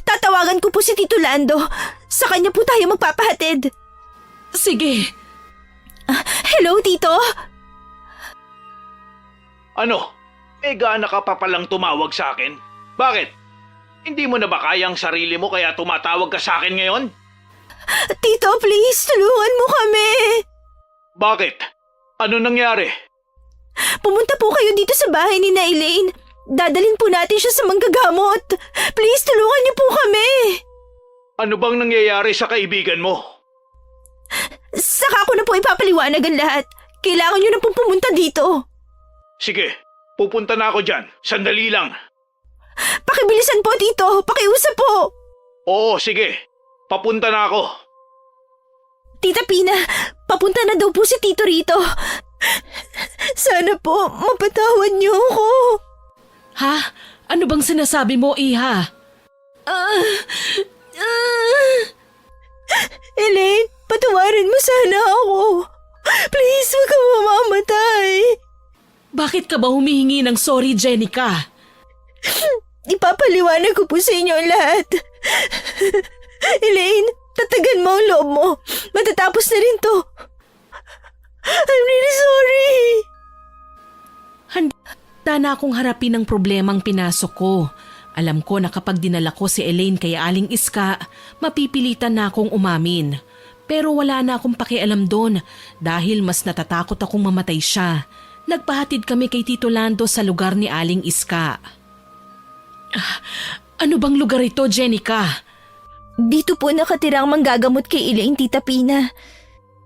Tatawagan ko po si Tito Lando. Sa kanya po tayo magpapahatid. Sige. Hello, Tito? Ano? Gaana ka pa palang tumawag sa akin? Bakit? Hindi mo na ba kaya ang sarili mo kaya tumatawag ka sa akin ngayon? Tito, please, tulungan mo kami. Bakit? Ano nangyari? Pumunta po kayo dito sa bahay ni Elaine. Dadalhin po natin siya sa manggagamot. Please, tulungan niyo po kami. Ano bang nangyayari sa kaibigan mo? Saka ko na po ipapaliwanag ang lahat. Kailangan niyo na pong pumunta dito. Sige, pupunta na ako dyan. Sandali lang. Pakibilisan po, Tito. Pakiusap po. Oo, sige. Papunta na ako. Tita Pina, papunta na daw po si Tito rito. Sana po, mapatawad niyo ako. Ha? Ano bang sinasabi mo, Iha? Elaine, patawarin mo sana ako. Please, huwag ka mamamatay. Bakit ka ba humihingi ng sorry, Jenica? Ipapaliwanag ko po sa inyo ang lahat. Elaine, tatagan mo ang loob mo. Matatapos na rin to. I'm really sorry. Handa na akong harapin ang problemang pinasok ko. Alam ko na kapag dinala ko si Elaine kay Aling Iska, mapipilitan na akong umamin. Pero wala na akong pakialam doon dahil mas natatakot akong mamatay siya. Nagpahatid kami kay Tito Lando sa lugar ni Aling Iska. Ano bang lugar ito, Jenica? Dito po nakatirang manggagamot kay Elaine, Tita Pina.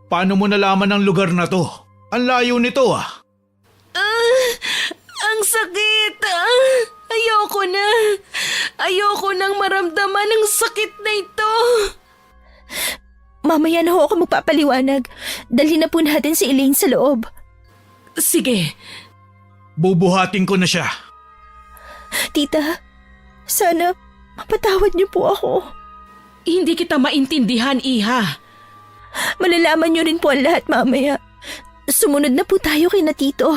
Paano mo nalaman ang lugar na to? Ang layo nito ah. Ang sakit! Ayoko na! Ayoko nang maramdaman ang sakit na ito! Mamaya na ho ako magpapaliwanag. Dalhin na po natin si Elaine sa loob. Sige. Bubuhatin ko na siya. Tita, sana mapatawad niyo po ako. Hindi kita maintindihan, Iha. Malalaman niyo rin po ang lahat mamaya. Sumunod na po tayo kay na Tito.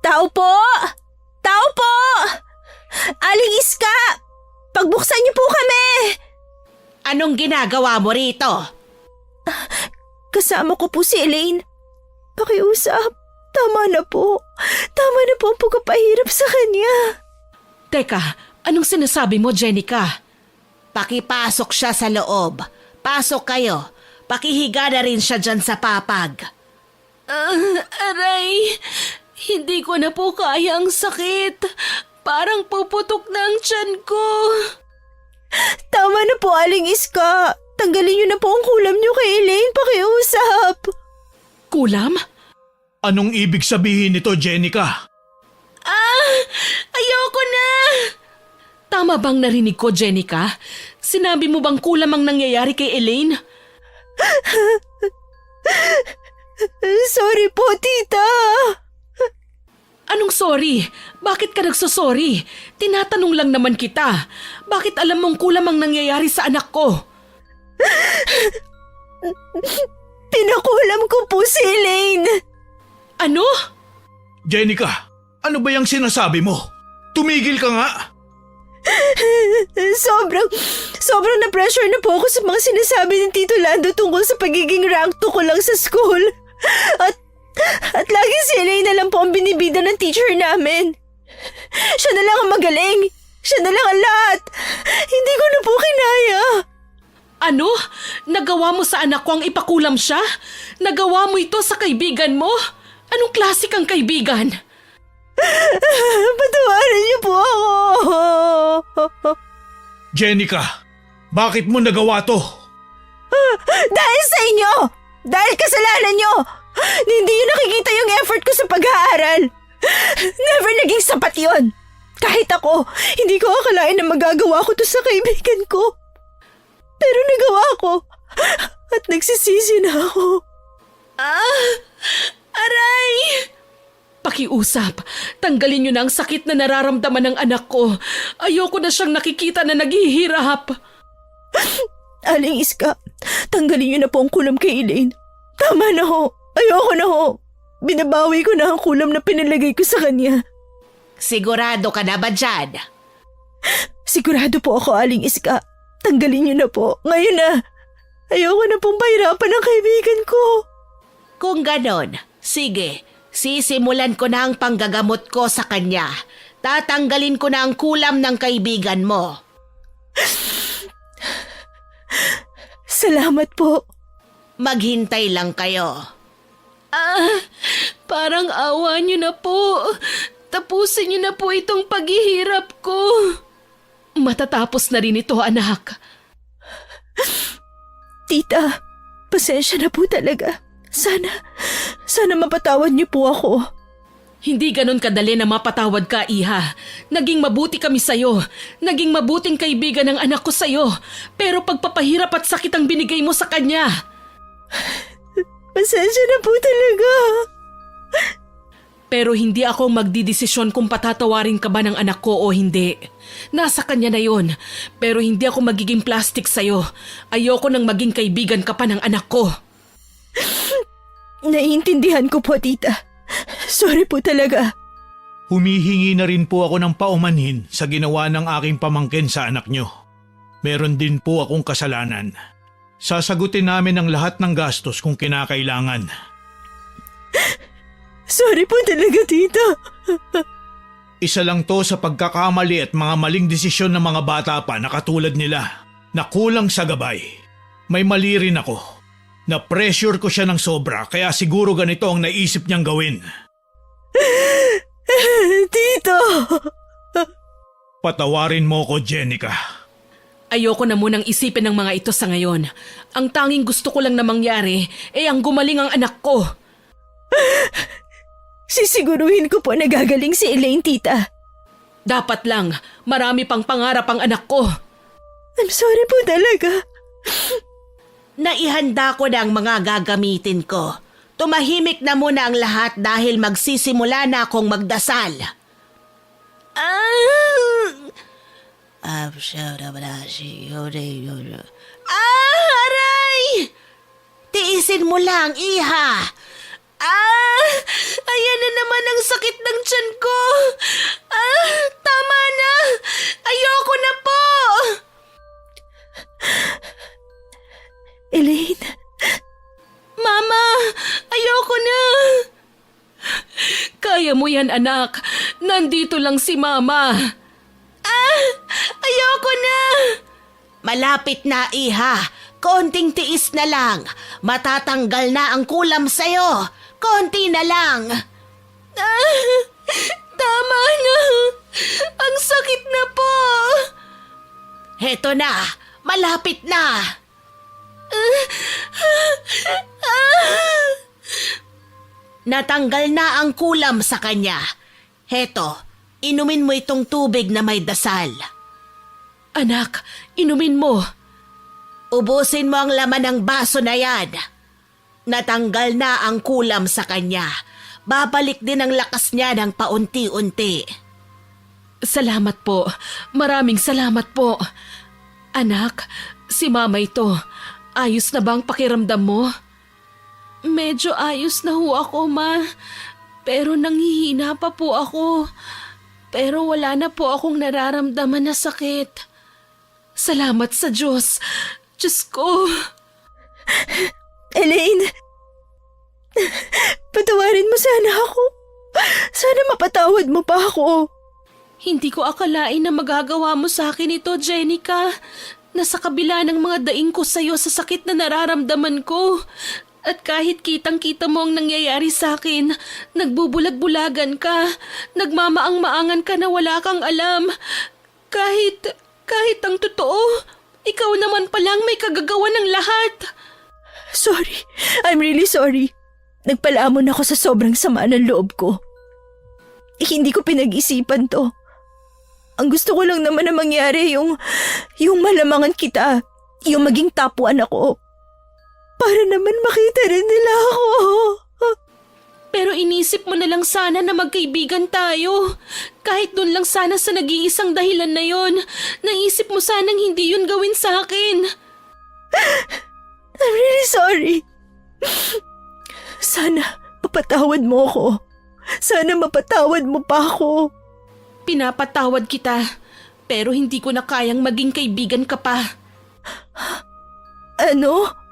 Tao po! Tao po! Aling Iska! Pagbuksan niyo po kami! Anong ginagawa mo rito? Kasama ko po si Elaine. Pakiusap. Tama na po. Tama na po ang pagpapahirap sa kanya. Teka, anong sinasabi mo, Jenica? Pakipasok siya sa loob. Pasok kayo. Pakihiga na rin siya dyan sa papag. Aray, hindi ko na po kaya ang sakit. Parang puputok na ang tiyan ko. Tama na po, Aling Iska. Tanggalin niyo na po ang kulam niyo kay Elaine. Pakiusap. Kulam? Anong ibig sabihin nito, Jenica? Ayoko na! Tama bang narinig ko, Jenica? Sinabi mo bang kulam ang nangyayari kay Elaine? Sorry po, tita. Anong sorry? Bakit ka nagsosorry? Tinatanong lang naman kita. Bakit alam mong kulam ang nangyayari sa anak ko? Pinakulam ko po si Elaine. Ano? Jenica, ano ba yung sinasabi mo? Tumigil ka nga! Sobrang na-pressure na po ako sa mga sinasabi ng Tito Lando tungkol sa pagiging rank 2 ko lang sa school. At lagi si Elaine na lang po ang binibida ng teacher namin. Siya na lang ang magaling. Siya na lang ang lahat. Hindi ko na po kinaya. Ano? Nagawa mo sa anak ko ang ipakulam siya? Nagawa mo ito sa kaibigan mo? Anong klase kang kaibigan? Patawarin niyo po ako. Jenica, bakit mo nagawa to? Dahil sa inyo! Dahil kasalanan niyo! Hindi niyo nakikita yung effort ko sa pag-aaral. Never naging sapat yon. Kahit ako, hindi ko akalain na magagawa ko to sa kaibigan ko. Pero nagawa ko. At nagsisisi na ako. Aray! Pakiusap, tanggalin niyo na ang sakit na nararamdaman ng anak ko. Ayoko na siyang nakikita na naghihirap. Aling Iska, tanggalin niyo na po ang kulam kay Elaine. Tama na ho. Ayoko na ho. Binabawi ko na ang kulam na pinalagay ko sa kanya. Sigurado ka na ba dyan? Sigurado po ako, Aling Iska. Tanggalin niyo na po. Ngayon na. Ayoko na pong pahirapan ang kaibigan ko. Kung ganon, sige. Sisimulan ko na ang panggagamot ko sa kanya. Tatanggalin ko na ang kulam ng kaibigan mo. Salamat po. Maghintay lang kayo. Parang awa niyo na po. Tapusin niyo na po itong paghihirap ko. Matatapos na rin ito, anak. Tita, pasensya na po talaga. Sana mapatawad niyo po ako. Hindi ganon kadali na mapatawad ka, Iha. Naging mabuti kami sa'yo. Naging mabuting kaibigan ng anak ko sa'yo. Pero pagpapahirap at sakit ang binigay mo sa kanya. Pasensya na po talaga. Pero hindi ako magdidesisyon kung patatawarin ka ba ng anak ko o hindi. Nasa kanya na yon. Pero hindi ako magiging plastic sa'yo. Ayoko nang maging kaibigan ka pa ng anak ko. Naiintindihan ko po, tita. Sorry po talaga. Humihingi na rin po ako ng paumanhin sa ginawa ng aking pamangkin sa anak nyo. Meron din po akong kasalanan. Sasagutin namin ang lahat ng gastos kung kinakailangan. Sorry po talaga, tita. Isa lang to sa pagkakamali at mga maling desisyon ng mga bata pa na katulad nila na kulang sa gabay. May mali rin ako. Na-pressure ko siya ng sobra kaya siguro ganito ang naisip niyang gawin. Tito! Patawarin mo ko, Jenica. Ayoko na munang isipin ng mga ito sa ngayon. Ang tanging gusto ko lang na mangyari ay ang gumaling ang anak ko. Sisiguruhin ko po na gagaling si Elaine, tita. Dapat lang, marami pang pangarap ang anak ko. I'm sorry po talaga. Naihanda ko na ang mga gagamitin ko. Tumahimik na muna ang lahat dahil magsisimula na akong magdasal. Aray! Tiisin mo lang, iha. Ayan na naman ang sakit ng tiyan ko. Tama na. Ayoko na po. Elaine, Mama, ayoko na. Kaya mo yan, anak. Nandito lang si Mama. Ayoko na. Malapit na, iha. Konting tiis na lang. Matatanggal na ang kulam sa'yo. Konti na lang. Tama na. Ang sakit na po. Heto na. Malapit na. Natanggal na ang kulam sa kanya. Heto, inumin mo itong tubig na may dasal. Anak, inumin mo. Ubusin mo ang laman ng baso na yan. Natanggal na ang kulam sa kanya. Babalik din ang lakas niya ng paunti-unti. Salamat po. Maraming salamat po. Anak, si Mama ito. Ayos na bang pakiramdam mo? Medyo ayos na ho ako, Ma. Pero nanghihina pa po ako. Pero wala na po akong nararamdaman na sakit. Salamat sa Diyos. Diyos ko. Elaine, patawarin mo sana ako. Sana mapatawad mo pa ako. Hindi ko akalain na magagawa mo sa akin ito, Jenica. Nasa kabila ng mga daing ko sa'yo sa sakit na nararamdaman ko. At kahit kitang-kita mo ang nangyayari sa akin, nagbubulag-bulagan ka, nagmamaang-maangan ka na wala kang alam. Kahit ang totoo, ikaw naman palang may kagagawa ng lahat. Sorry, I'm really sorry. Nagpalamon ako sa sobrang sama ng loob ko. Hindi ko pinag-isipan to. Ang gusto ko lang naman na mangyari yung malamangan kita, yung maging tapuan ako. Para naman makita rin nila ako. Pero inisip mo na lang sana na magkaibigan tayo. Kahit doon lang sana sa nag-iisang dahilan na yon, naisip mo sanang hindi yun gawin sa akin. I'm really sorry. Sana mapatawad mo ako. Sana mapatawad mo pa ako. Pinapatawad kita, pero hindi ko na kayang maging kaibigan ka pa. Ano?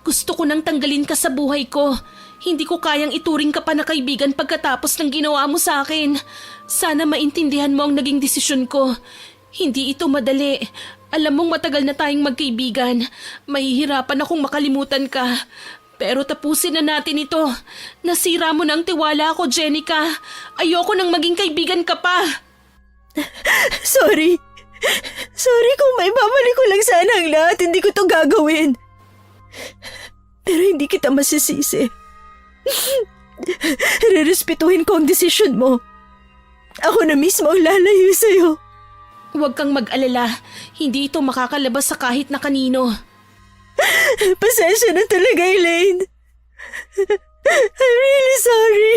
Gusto ko nang tanggalin ka sa buhay ko. Hindi ko kayang ituring ka pa na kaibigan pagkatapos ng ginawa mo sa akin. Sana maintindihan mo ang naging desisyon ko. Hindi ito madali. Alam mong matagal na tayong magkaibigan. Mahihirapan akong makalimutan ka. Pero tapusin na natin ito. Nasira mo na ang tiwala ko, Jenica. Ayoko nang maging kaibigan ka pa. Sorry. Sorry kung may babalik ko lang sana ang lahat. Hindi ko to gagawin. Pero hindi kita masisisi. Rerespetuhin ko ang desisyon mo. Ako na mismo ang lalayo sa'yo. Huwag kang mag-alala. Hindi ito makakalabas sa kahit na kanino. Pasensya na talaga, Elaine. I'm really sorry.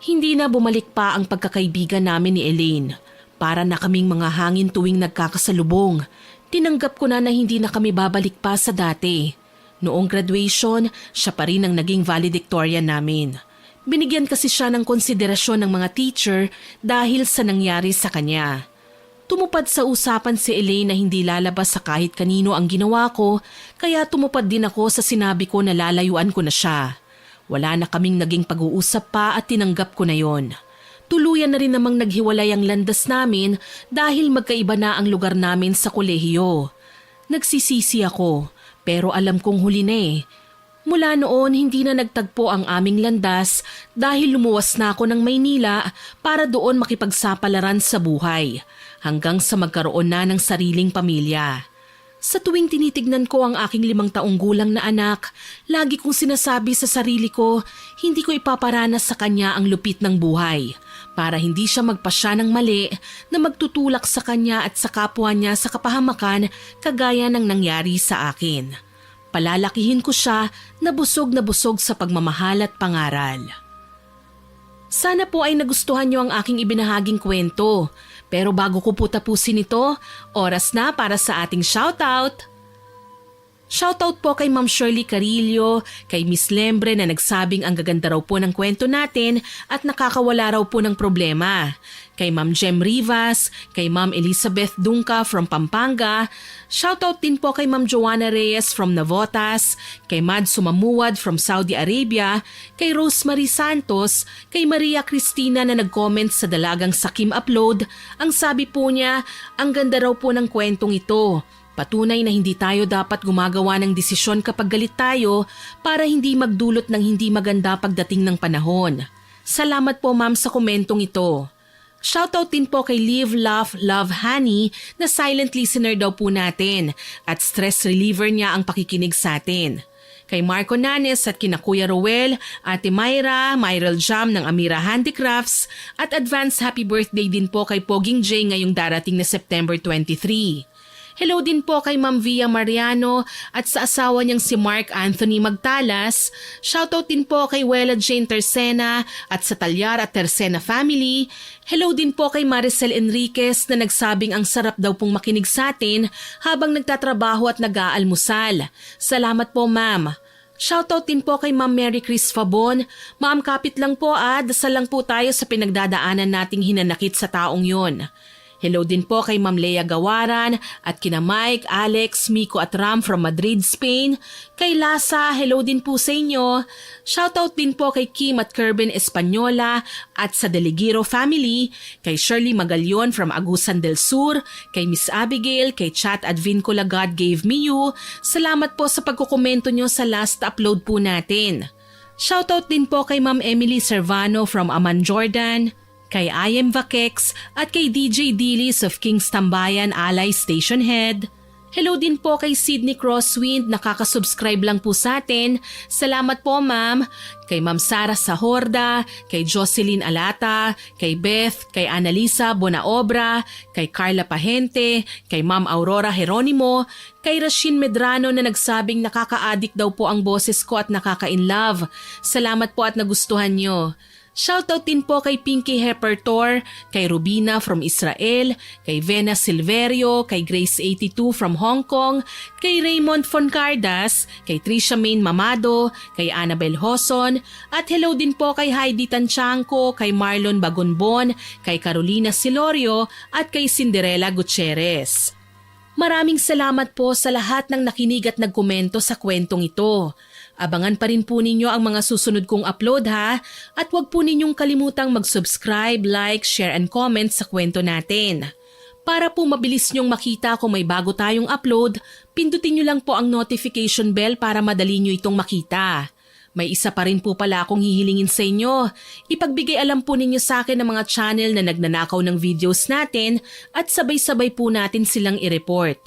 Hindi na bumalik pa ang pagkakaibigan namin ni Elaine. Para na kaming mga hangin tuwing nagkakasalubong. Tinanggap ko na hindi na kami babalik pa sa dati. Noong graduation, siya pa rin ang naging valedictorian namin. Binigyan kasi siya ng konsiderasyon ng mga teacher dahil sa nangyari sa kanya. Tumupad sa usapan si Elaine na hindi lalabas sa kahit kanino ang ginawa ko, kaya tumupad din ako sa sinabi ko na lalayuan ko na siya. Wala na kaming naging pag-uusap pa at tinanggap ko na yon. Tuluyan na rin namang naghiwalay ang landas namin dahil magkaiba na ang lugar namin sa kolehiyo. Nagsisisi ako, pero alam kong huli na eh. Mula noon, hindi na nagtagpo ang aming landas dahil lumuwas na ako ng Maynila para doon makipagsapalaran sa buhay, hanggang sa magkaroon na ng sariling pamilya. Sa tuwing tinitignan ko ang aking 5 taong gulang na anak, lagi kong sinasabi sa sarili ko, hindi ko ipaparanas sa kanya ang lupit ng buhay para hindi siya magpasya ng mali na magtutulak sa kanya at sa kapwa niya sa kapahamakan kagaya ng nangyari sa akin. Palalakihin ko siya na busog sa pagmamahal at pangaral. Sana po ay nagustuhan niyo ang aking ibinahaging kwento. Pero bago ko po tapusin ito, oras na para sa ating shoutout. Shoutout po kay Ma'am Shirley Carillo, kay Miss Lembre na nagsabing ang gaganda raw po ng kwento natin at nakakawala raw po ng problema. Kay Ma'am Jem Rivas, kay Ma'am Elizabeth Dunca from Pampanga. Shoutout din po kay Ma'am Joanna Reyes from Navotas, kay Mad Sumamuad from Saudi Arabia, kay Rosemary Santos, kay Maria Cristina na nag-comment sa dalagang Sakim Upload. Ang sabi po niya, ang ganda raw po ng kwentong ito. Patunay na hindi tayo dapat gumagawa ng desisyon kapag galit tayo para hindi magdulot ng hindi maganda pagdating ng panahon. Salamat po ma'am sa komentong ito. Shoutout din po kay Live, Laugh, Love Honey na silent listener daw po natin at stress reliever niya ang pakikinig sa atin. Kay Marco Nanes at kina Kuya Roel, Ate Myra, Myrel Jam ng Amira Handicrafts at advance happy birthday din po kay Poging J ngayong darating na September 23. Hello din po kay Ma'am Via Mariano at sa asawa niyang si Mark Anthony Magtalas. Shoutout din po kay Wela Jane Tercena at sa Talyar at Tercena family. Hello din po kay Maricel Enriquez na nagsabing ang sarap daw pong makinig sa atin habang nagtatrabaho at nag-aalmusal. Salamat po ma'am. Shoutout din po kay Ma'am Mary Chris Fabon. Ma'am, kapit lang po dasal lang po tayo sa pinagdadaanan nating hinanakit sa taong yon. Hello din po kay Ma'am Lea Gawaran at kina Mike, Alex, Miko at Ram from Madrid, Spain. Kay Lasa, hello din po sa inyo. Shoutout din po kay Kim at Kerben Espanyola at sa Deligiro family. Kay Shirley Magalion from Agusan del Sur. Kay Miss Abigail, kay Chat at Vincola God Gave Me You. Salamat po sa pagkukomento nyo sa last upload po natin. Shoutout din po kay Ma'am Emily Servano from Amman, Jordan. Kay I.M. Vakex at kay DJ Dilis of King's Tambayan Alay Station Head. Hello din po kay Sydney Crosswind, nakakasubscribe lang po sa atin. Salamat po ma'am. Kay Ma'am Sara Sahorda, kay Jocelyn Alata, kay Beth, kay Annalisa Bonaobra, kay Carla Pahente, kay Ma'am Aurora Jeronimo, kay Rashin Medrano na nagsabing nakaka-addict daw po ang boses ko at nakaka-inlove. Salamat po at nagustuhan nyo. Shoutout din po kay Pinky Hepertor, kay Rubina from Israel, kay Vena Silverio, kay Grace82 from Hong Kong, kay Raymond Foncardas, kay Trisha Main Mamado, kay Annabel Hoson, at hello din po kay Heidi Tanchanco, kay Marlon Bagonbon, kay Carolina Silorio, at kay Cinderella Gutierrez. Maraming salamat po sa lahat ng nakinig at nagkomento sa kwentong ito. Abangan pa rin po ninyo ang mga susunod kong upload ha, at huwag po ninyong kalimutang mag-subscribe, like, share and comment sa kwento natin. Para po mabilis nyong makita kung may bago tayong upload, pindutin nyo lang po ang notification bell para madali nyo itong makita. May isa pa rin po pala akong hihilingin sa inyo. Ipagbigay alam po ninyo sa akin ng mga channel na nagnanakaw ng videos natin at sabay-sabay po natin silang i-report.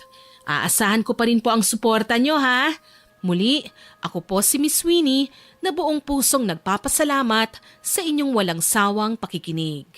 Aasahan ko pa rin po ang suporta nyo ha. Muli, ako po si Miss Winnie na buong pusong nagpapasalamat sa inyong walang sawang pakikinig.